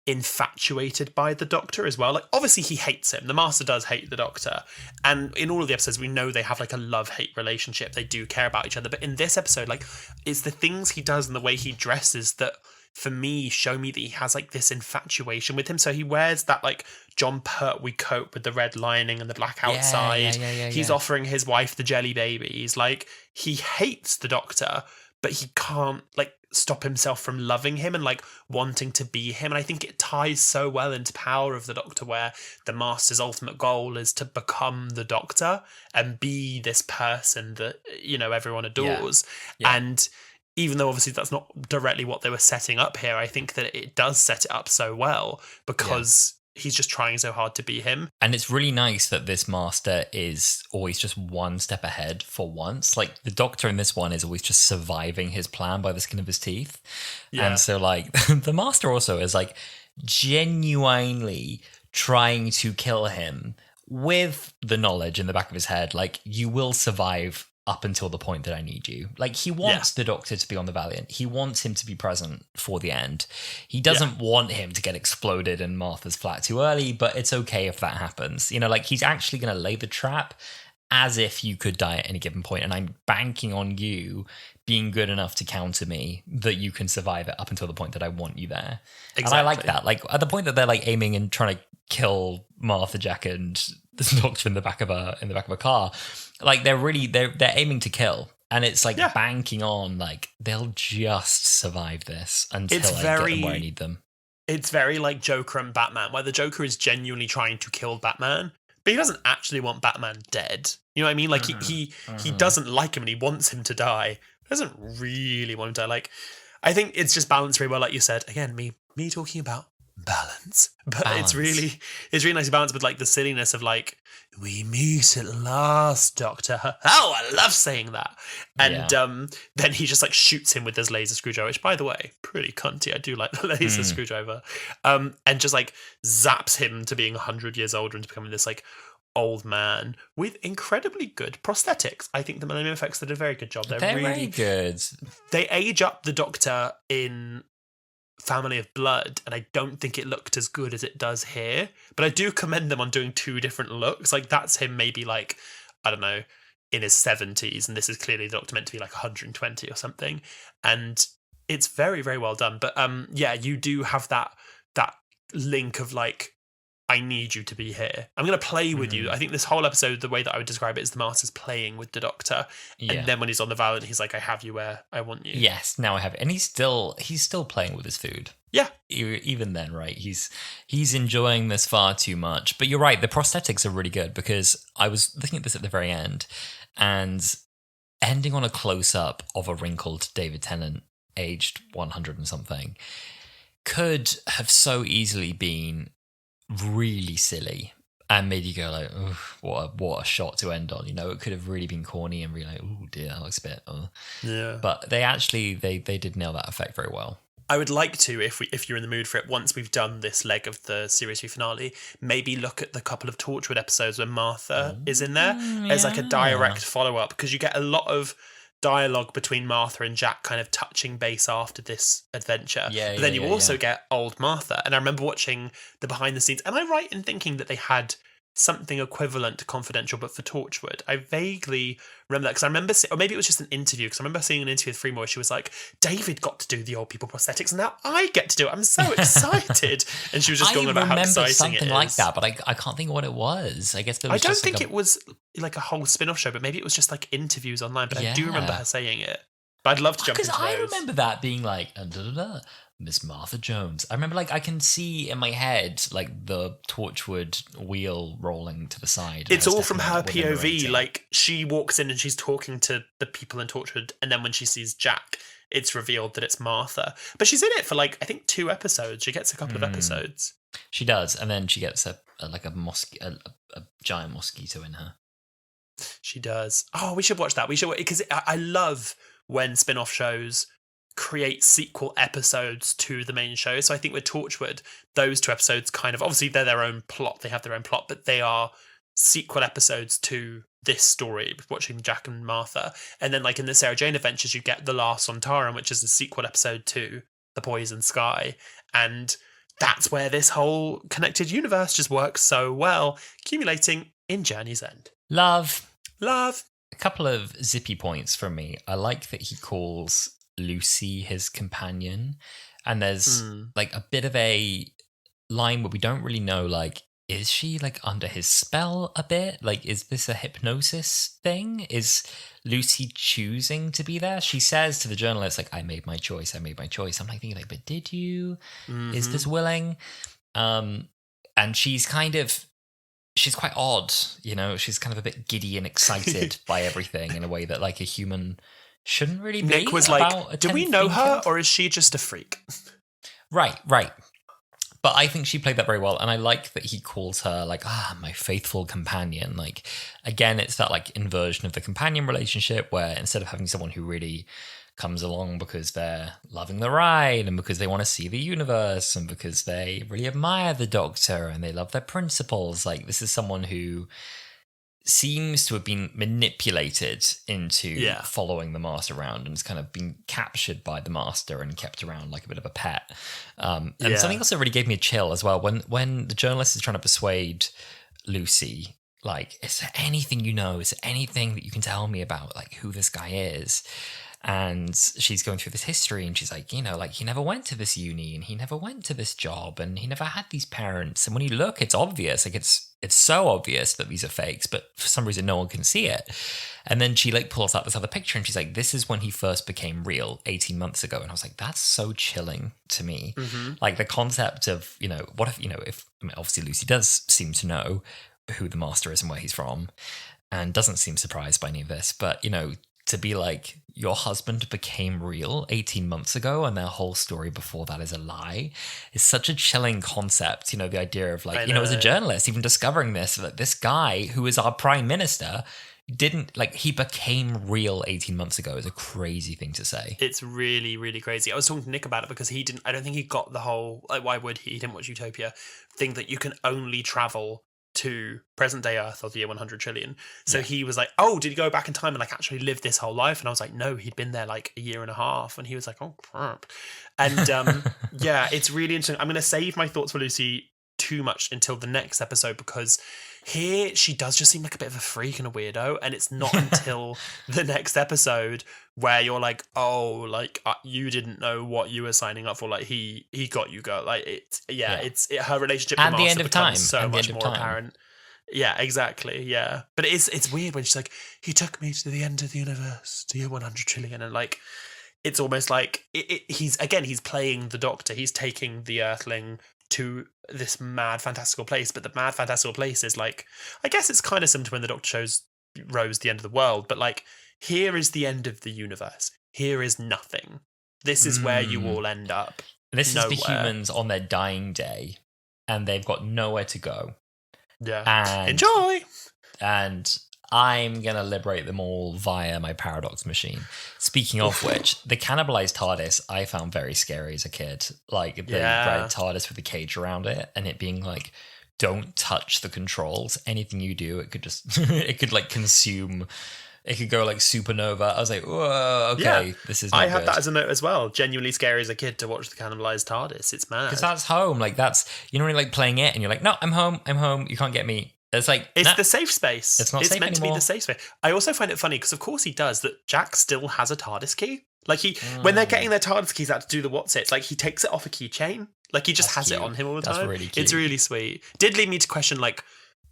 [SPEAKER 2] infatuated by the Doctor as well. Like, obviously he hates him. The Master does hate the Doctor. And in all of the episodes, we know they have like a love-hate relationship. They do care about each other. But in this episode, like, it's the things he does and the way he dresses that, for me, show me that he has like this infatuation with him. So he wears that like John Pertwee coat with the red lining and the black outside. He's offering his wife the jelly babies. Like, he hates the Doctor, but he can't like stop himself from loving him and like wanting to be him. And I think it ties so well into Power of the Doctor, where the Master's ultimate goal is to become the Doctor and be this person that, you know, everyone adores. And even though obviously that's not directly what they were setting up here, I think that it does set it up so well because he's just trying so hard to be him. And
[SPEAKER 1] it's really nice that this Master is always just one step ahead for once. Like, the Doctor in this one is always just surviving his plan by the skin of his teeth. And so, like, the Master also is, like, genuinely trying to kill him with the knowledge in the back of his head. Like, you will survive up until the point that I need you. Like, he wants the Doctor to be on the Valiant. He wants him to be present for the end. He doesn't want him to get exploded in Martha's flat too early, but it's okay if that happens. You know, like, he's actually going to lay the trap as if you could die at any given point, and I'm banking on you being good enough to counter me that you can survive it up until the point that I want you there. Exactly. And I like that. Like, at the point that they're like aiming and trying to kill Martha, Jack, and the Doctor in the back of a car, like, they're aiming to kill, and it's like banking on like they'll just survive this until I get them where I need them.
[SPEAKER 2] It's very like Joker and Batman, where the Joker is genuinely trying to kill Batman, but he doesn't actually want Batman dead. You know what I mean? Like, he doesn't like him and he wants him to die. He doesn't really want him to die. Like, I think it's just balanced very well, like you said. Again, me talking about balance, but it's really nice to balance with like the silliness of like, we meet at last, Doctor. Oh, I love saying that. And then he just like shoots him with his laser screwdriver, which, by the way, pretty cunty. I do like the laser screwdriver. And just like zaps him to being 100 years older and to becoming this like old man with incredibly good prosthetics. I think the Millennium Effects did a very good job. They're really
[SPEAKER 1] very good.
[SPEAKER 2] They age up the Doctor in Family of Blood, and I don't think it looked as good as it does here, but I do commend them on doing two different looks. Like, that's him maybe like, I don't know, in his 70s, and this is clearly the Doctor meant to be like 120 or something, and it's very, very well done. But you do have that link of like, I need you to be here. I'm going to play with you. I think this whole episode, the way that I would describe it is the Master's playing with the Doctor. And then when he's on the Valiant, he's like, I have you where I want you.
[SPEAKER 1] Yes, now I have it. And he's still playing with his food.
[SPEAKER 2] Yeah.
[SPEAKER 1] Even then, right? He's enjoying this far too much. But you're right, the prosthetics are really good, because I was looking at this at the very end, and ending on a close-up of a wrinkled David Tennant, aged 100 and something, could have so easily been really silly and made you go like, what a shot to end on. You know, it could have really been corny and really like, oh dear, that looks a bit but they actually they did nail that effect very well.
[SPEAKER 2] I would like to, if you're in the mood for it, once we've done this leg of the series 3 finale, maybe look at the couple of Torchwood episodes where Martha is in there as like a direct follow-up, because you get a lot of dialogue between Martha and Jack kind of touching base after this adventure. But then you also get old Martha. And I remember watching the behind the scenes. Am I right in thinking that they had something equivalent to Confidential but for Torchwood? I vaguely remember that, because I remember, or maybe it was just an interview, because I remember seeing an interview with Freema where she was like, David got to do the old people prosthetics and now I get to do it. I'm so excited. And she was just going about how exciting it is. I remember something like that,
[SPEAKER 1] but I can't think of what it was. I guess there
[SPEAKER 2] I
[SPEAKER 1] was
[SPEAKER 2] don't think it was like a whole spin-off show, but maybe it was just like interviews online, but I do remember her saying it. But I'd love to jump into those.
[SPEAKER 1] Because I remember that being like, Miss Martha Jones. I remember, like, I can see in my head, like, the Torchwood wheel rolling to the side.
[SPEAKER 2] It's all from her POV. Like, she walks in and she's talking to the people in Torchwood, and then when she sees Jack, it's revealed that it's Martha. But she's in it for, like, I think 2 episodes. She gets a couple of episodes.
[SPEAKER 1] She does, and then she gets a giant mosquito in her.
[SPEAKER 2] She does. Oh, we should watch that. We should, because I love when spin-off shows create sequel episodes to the main show. So I think with Torchwood, those 2 episodes kind of, obviously they're their own plot, they have their own plot, but they are sequel episodes to this story, watching Jack and Martha. And then like in the Sarah Jane Adventures, you get The Last on Taran, which is a sequel episode to The Poison Sky. And that's where this whole connected universe just works so well, accumulating in Journey's End.
[SPEAKER 1] Love.
[SPEAKER 2] A
[SPEAKER 1] couple of zippy points from me. I like that he calls Lucy his companion, and there's like a bit of a line where we don't really know, like, is she like under his spell a bit? Like, is this a hypnosis thing? Is Lucy choosing to be there? She says to the journalist, like, I made my choice. I'm like thinking, like, but did you? Is this willing? And she's quite odd, you know, she's kind of a bit giddy and excited by everything in a way that like a human shouldn't really be.
[SPEAKER 2] Nick was like, do we know her or is she just a freak? Right.
[SPEAKER 1] But I think she played that very well. And I like that he calls her like, my faithful companion. Like, again, it's that like inversion of the companion relationship where instead of having someone who really comes along because they're loving the ride and because they want to see the universe and because they really admire the Doctor and they love their principles. Like, this is someone who seems to have been manipulated into following the Master around and has kind of been captured by the Master and kept around like a bit of a pet. And something else that really gave me a chill as well, when the journalist is trying to persuade Lucy, like, is there anything you know? Is there anything that you can tell me about like who this guy is? And she's going through this history and she's like, you know, like he never went to this uni and he never went to this job and he never had these parents. And when you look, it's obvious. Like it's so obvious that these are fakes, but for some reason no one can see it. And then she like pulls out this other picture and she's like, this is when he first became real 18 months ago. And I was like, that's so chilling to me. Like the concept of, you know, what if, you know, obviously Lucy does seem to know who the Master is and where he's from and doesn't seem surprised by any of this, but, you know, to be like, your husband became real 18 months ago and their whole story before that is a lie is such a chilling concept. You know, the idea of like, you know, as a journalist, even discovering this, that this guy who is our prime minister didn't, like, he became real 18 months ago is a crazy thing to say.
[SPEAKER 2] It's really, really crazy. I was talking to Nick about it because I don't think he got the whole, like, why would he didn't watch Utopia, thing that you can only travel to present day Earth or the year 100 trillion. So he was like, oh, did he go back in time and like actually live this whole life? And I was like, no, he'd been there like a year and a half. And he was like, oh, crap. And it's really interesting. I'm going to save my thoughts for Lucy too much until the next episode because here she does just seem like a bit of a freak and a weirdo. And it's not until the next episode where you're like, oh, like you didn't know what you were signing up for. Like he got you, girl. Like it's her relationship
[SPEAKER 1] at the end of time
[SPEAKER 2] so much more apparent. Yeah, exactly. Yeah, but it's weird when she's like, he took me to the end of the universe, to year 100 trillion, and like it's almost like he's playing the Doctor. He's taking the Earthling to this mad fantastical place, but the mad fantastical place is like, I guess it's kind of similar to when the Doctor shows Rose the end of the world, but like here is the end of the universe. Here is nothing. This is where you all end up.
[SPEAKER 1] This is the humans on their dying day, and they've got nowhere to go.
[SPEAKER 2] Yeah.
[SPEAKER 1] And
[SPEAKER 2] enjoy.
[SPEAKER 1] And I'm going to liberate them all via my paradox machine. Speaking of which, the cannibalized TARDIS I found very scary as a kid. Like the red TARDIS with the cage around it and it being like, don't touch the controls. Anything you do, it could just, it could like consume, it could go like supernova. I was like, whoa, okay, this is not
[SPEAKER 2] I had
[SPEAKER 1] good.
[SPEAKER 2] That as a note as well. Genuinely scary as a kid to watch the cannibalized TARDIS. It's mad.
[SPEAKER 1] Because that's home. Like that's, you know, when you're like playing it and you're like, no, I'm home. You can't get me. It's like,
[SPEAKER 2] it's the safe space.
[SPEAKER 1] It's not safe
[SPEAKER 2] meant
[SPEAKER 1] anymore.
[SPEAKER 2] To be the safe space. I also find it funny because of course he does that. Jack still has a TARDIS key. Like when they're getting their TARDIS keys out to do the what's it, like he takes it off a keychain. Like he just has it on him all the time.
[SPEAKER 1] That's really cute.
[SPEAKER 2] It's really sweet. Did lead me to question, like,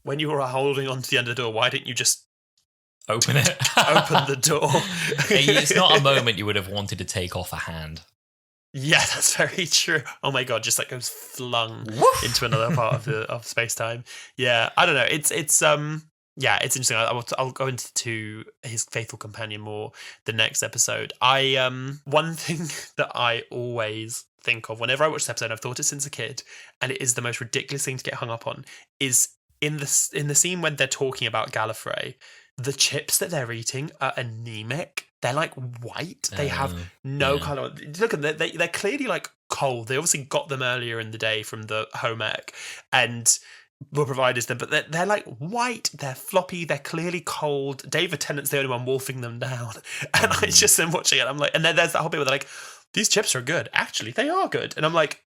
[SPEAKER 2] when you were holding on to the end of the door, why didn't you just
[SPEAKER 1] open it?
[SPEAKER 2] Open the door.
[SPEAKER 1] It's not a moment you would have wanted to take off a hand.
[SPEAKER 2] Yeah, that's very true. Oh my god, just like goes flung into another part of space time. Yeah, I don't know. It's interesting. I'll go into his faithful companion more the next episode. One thing that I always think of whenever I watch this episode, I've thought it since a kid, and it is the most ridiculous thing to get hung up on, is in the scene when they're talking about Gallifrey, the chips that they're eating are anaemic. They're like white. They have no colour. Look at them. They're clearly like cold. They obviously got them earlier in the day from the home ec and were provided them, but they're like white. They're floppy. They're clearly cold. David Tennant's the only one wolfing them down. And I just am watching it. I'm like, and then there's that whole bit where they're like, these chips are good. Actually, they are good. And I'm like,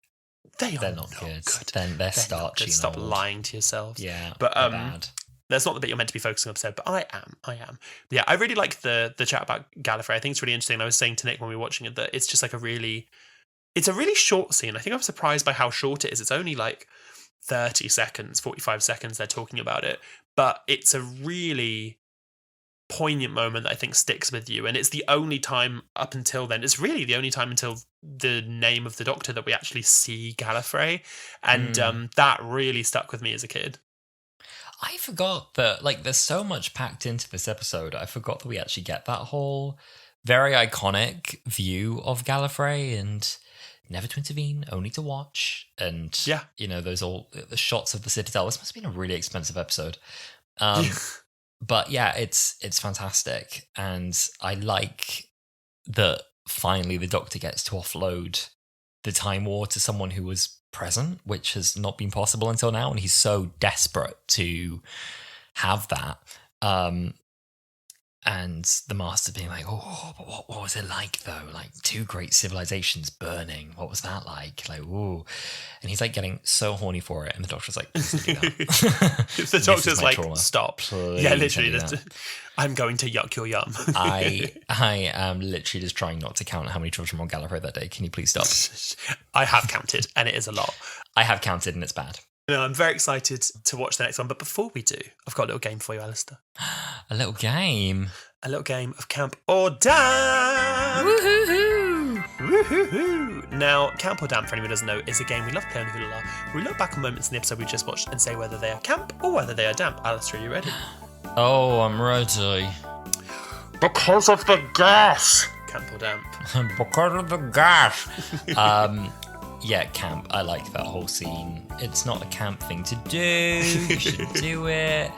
[SPEAKER 1] they're not good. Then they're starchy.
[SPEAKER 2] Stop lying to yourselves.
[SPEAKER 1] Yeah,
[SPEAKER 2] but
[SPEAKER 1] they're bad.
[SPEAKER 2] That's not the bit you're meant to be focusing on, episode, but I am. But yeah, I really like the chat about Gallifrey. I think it's really interesting. I was saying to Nick when we were watching it that it's just like it's a really short scene. I think I was surprised by how short it is. It's only like 30 seconds, 45 seconds they're talking about it, but it's a really poignant moment that I think sticks with you, and it's the only time up until then, it's really the only time until the name of the Doctor that we actually see Gallifrey, and that really stuck with me as a kid.
[SPEAKER 1] I forgot that, like, there's so much packed into this episode. I forgot that we actually get that whole very iconic view of Gallifrey and never to intervene, only to watch, and those all the shots of the Citadel. This must have been a really expensive episode. But yeah, it's fantastic, and I like that finally the Doctor gets to offload the Time War to someone who was present, which has not been possible until now, and he's so desperate to have that. And the Master being like, oh, but what was it like, though? Like, two great civilizations burning. What was that like? Like, ooh. And he's, like, getting so horny for it. And the Doctor's like, please don't do that.
[SPEAKER 2] The Doctor's like,
[SPEAKER 1] trauma.
[SPEAKER 2] Stop.
[SPEAKER 1] Please
[SPEAKER 2] yeah, literally. I'm going to yuck your yum.
[SPEAKER 1] I am literally just trying not to count how many children were on Gallifrey that day. Can you please stop?
[SPEAKER 2] I have counted, and it is a lot.
[SPEAKER 1] I have counted, and it's bad.
[SPEAKER 2] I'm very excited to watch the next one. But before we do, I've got a little game for you, Alasdair.
[SPEAKER 1] A little game?
[SPEAKER 2] A little game of Camp or Damp!
[SPEAKER 1] Woohoo!
[SPEAKER 2] Woohoo! Now, Camp or Damp, for anyone who doesn't know, is a game we love playing on Wholala. We look back on moments in the episode we just watched and say whether they are camp or whether they are damp. Alasdair, are you ready?
[SPEAKER 1] Oh, I'm ready.
[SPEAKER 2] Because of the gas! Camp or Damp?
[SPEAKER 1] Because of the gas! Yeah, camp. I like that whole scene. It's not a camp thing to do. You should do it.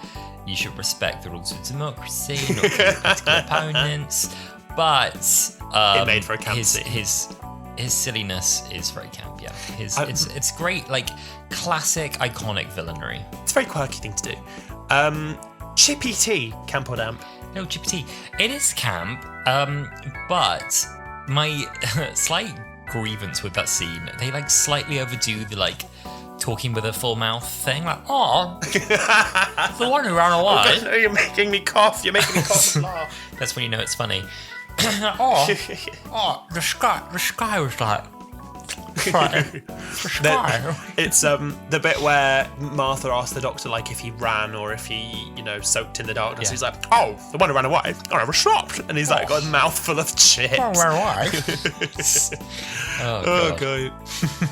[SPEAKER 1] You should respect the rules of democracy, not your political opponents. But
[SPEAKER 2] it made for a camp scene.
[SPEAKER 1] His silliness is very camp. Yeah, it's great. Like classic, iconic villainry.
[SPEAKER 2] It's a very quirky thing to do. Chippy Tea, camp or damp?
[SPEAKER 1] No, Chippy Tea. It is camp. But my slight grievance with that scene, they like slightly overdo the like talking with a full mouth thing, like, oh, the one who ran away.
[SPEAKER 2] Oh, you're making me cough. You're making me cough and laugh.
[SPEAKER 1] That's when you know it's funny. The sky was like.
[SPEAKER 2] It's the bit where Martha asked the Doctor like if he ran or if he, soaked in the darkness. Yeah. He's like, oh, the one who ran away, I never stopped. And he's like got a mouthful of chips.
[SPEAKER 1] Oh, ran away.
[SPEAKER 2] Oh god.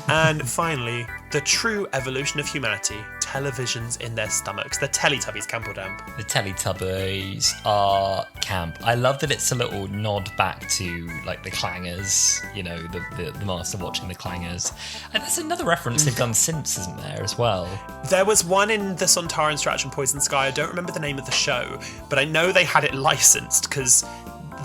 [SPEAKER 2] And finally, the true evolution of humanity, televisions in their stomachs. The Teletubbies, camp or damp?
[SPEAKER 1] The Teletubbies are camp. I love that it's a little nod back to like the clangers, the Master watching the clangers. And there's another reference they've done since, isn't there, as well?
[SPEAKER 2] There was one in the Sontaran Stretch and Poison Sky. I don't remember the name of the show, but I know they had it licensed because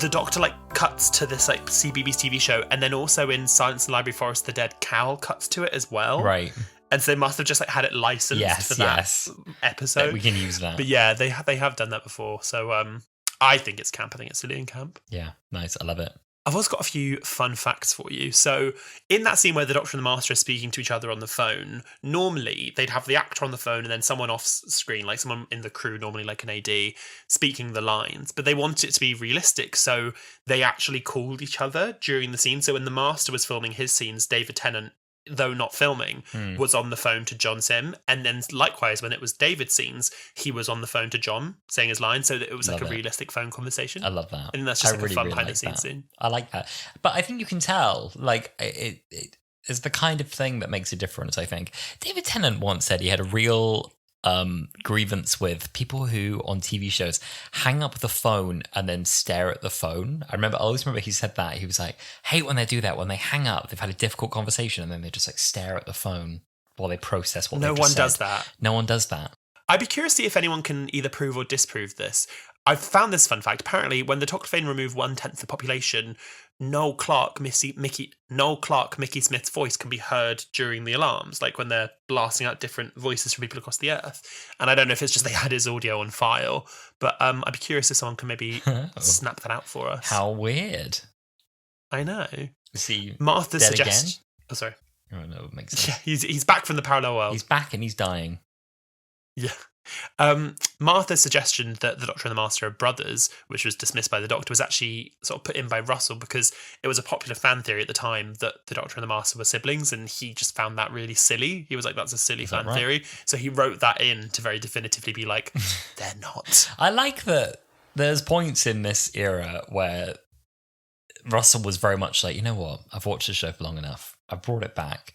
[SPEAKER 2] the Doctor cuts to this CBeebies TV show, and then also in Silence in the Library Forest the Dead, Cal cuts to it as well.
[SPEAKER 1] Right.
[SPEAKER 2] And so they must have just had it licensed for that episode.
[SPEAKER 1] We can use that.
[SPEAKER 2] But yeah, they have done that before. So I think it's camp. I think it's silly and camp.
[SPEAKER 1] Yeah, nice. I love it.
[SPEAKER 2] I've also got a few fun facts for you. So in that scene where the Doctor and the Master are speaking to each other on the phone, normally they'd have the actor on the phone and then someone off screen, like someone in the crew, normally like an AD, speaking the lines. But they want it to be realistic, so they actually called each other during the scene. So when the Master was filming his scenes, David Tennant, though not filming, was on the phone to John Simm. And then likewise, when it was David's scenes, he was on the phone to John saying his line. So that it was like a realistic phone conversation.
[SPEAKER 1] I love that.
[SPEAKER 2] I think that's just a fun behind the scenes scene.
[SPEAKER 1] I like that. But I think you can tell, like, it is the kind of thing that makes a difference, I think. David Tennant once said he had a real grievance with people who on TV shows hang up the phone and then stare at the phone. I always remember he said that. He was like, hate when they do that. When they hang up, they've had a difficult conversation and then they just stare at the phone while they process what they just said.
[SPEAKER 2] No one does that.
[SPEAKER 1] No one does that.
[SPEAKER 2] I'd be curious to see if anyone can either prove or disprove this. I've found this fun fact. Apparently, when the Tocklefane remove 1/10 of the population, Noel Clark, Mickey Smith's voice can be heard during the alarms, like when they're blasting out different voices from people across the earth. And I don't know if it's just they had his audio on file, but I'd be curious if someone can maybe snap that out for us.
[SPEAKER 1] How weird.
[SPEAKER 2] I know.
[SPEAKER 1] See,
[SPEAKER 2] Martha suggests. Oh, sorry.
[SPEAKER 1] Oh, no, it makes sense.
[SPEAKER 2] Yeah, he's back from the parallel world.
[SPEAKER 1] He's back and he's dying.
[SPEAKER 2] Yeah. Martha's suggestion that the Doctor and the Master are brothers, which was dismissed by the Doctor, was actually sort of put in by Russell because it was a popular fan theory at the time that the Doctor and the Master were siblings, and he just found that really silly. He was like, that's a silly fan theory. So he wrote that in to very definitively be like, they're not.
[SPEAKER 1] I like that there's points in this era where Russell was very much like, you know what? I've watched the show for long enough. I've brought it back.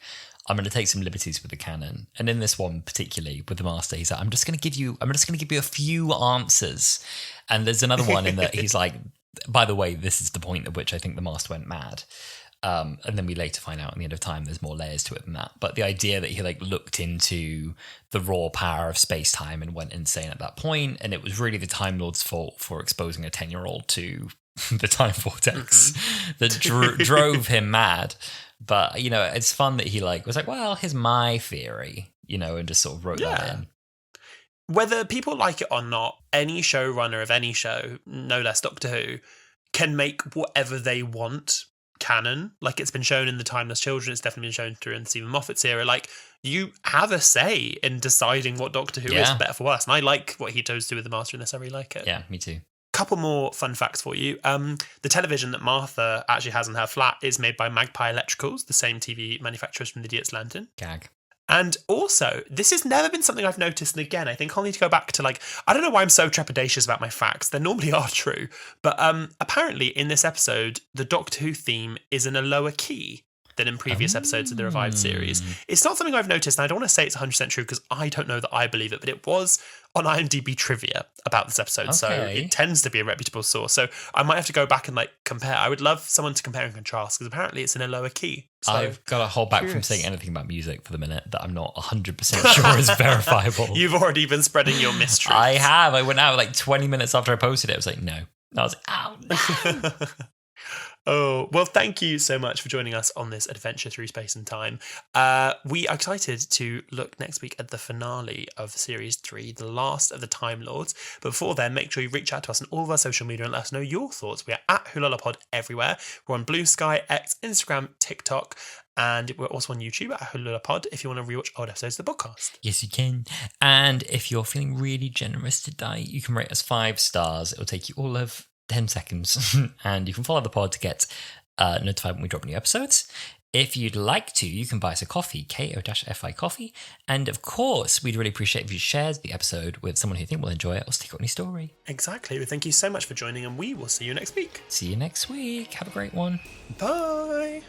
[SPEAKER 1] I'm going to take some liberties with the canon. And in this one particularly with the Master, he's like, I'm just going to give you a few answers. And there's another one in that he's like, by the way, this is the point at which I think the Master went mad. And then we later find out at the end of time there's more layers to it than that. But the idea that he like looked into the raw power of space-time and went insane at that point, and it was really the Time Lord's fault for exposing a 10-year-old to the time vortex that drove him mad. But, you know, it's fun that he like was like, well, here's my theory, you know, and just sort of wrote that in.
[SPEAKER 2] Whether people like it or not, any showrunner of any show, no less Doctor Who, can make whatever they want canon. Like, it's been shown in The Timeless Children, it's definitely been shown through in Stephen Moffat's era. Like, you have a say in deciding what Doctor Who is, for better for worse. And I like what he chose to do with the Master in this. I really like it.
[SPEAKER 1] Yeah, me too.
[SPEAKER 2] Couple more fun facts for you. The television that Martha actually has in her flat is made by Magpie Electricals, the same TV manufacturers from The Idiot's Lantern.
[SPEAKER 1] Gag.
[SPEAKER 2] And also, this has never been something I've noticed. And again, I think I'll need to go back to I don't know why I'm so trepidatious about my facts. They normally are true. But apparently in this episode, the Doctor Who theme is in a lower key than in previous episodes of the revived series. It's not something I've noticed, and I don't want to say it's 100% true because I don't know that I believe it, but it was on IMDb trivia about this episode, so it tends to be a reputable source. So I might have to go back and compare. I would love someone to compare and contrast because apparently it's in a lower key. So,
[SPEAKER 1] I've got to hold back from saying anything about music for the minute that I'm not 100% sure is verifiable.
[SPEAKER 2] You've already been spreading your mysteries.
[SPEAKER 1] I have. I went out 20 minutes after I posted it. I was like, no. And I was like, oh, no.
[SPEAKER 2] Oh, well, thank you so much for joining us on this adventure through space and time. We are excited to look next week at the finale of Series 3, The Last of the Time Lords. But before then, make sure you reach out to us on all of our social media and let us know your thoughts. We are at Wholala Pod everywhere. We're on Blue Sky, X, Instagram, TikTok, and we're also on YouTube at Wholala Pod if you want to rewatch old episodes of the podcast.
[SPEAKER 1] Yes, you can. And if you're feeling really generous today, you can rate us 5 stars. It'll take you all of 10 seconds and you can follow the pod to get notified when we drop new episodes. If you'd like to, you can buy us a coffee, ko-fi coffee. And of course, we'd really appreciate if you shared the episode with someone who you think will enjoy it or stick on your story.
[SPEAKER 2] Exactly. Well, thank you so much for joining, and we will see you next week.
[SPEAKER 1] See you next week. Have a great one.
[SPEAKER 2] Bye.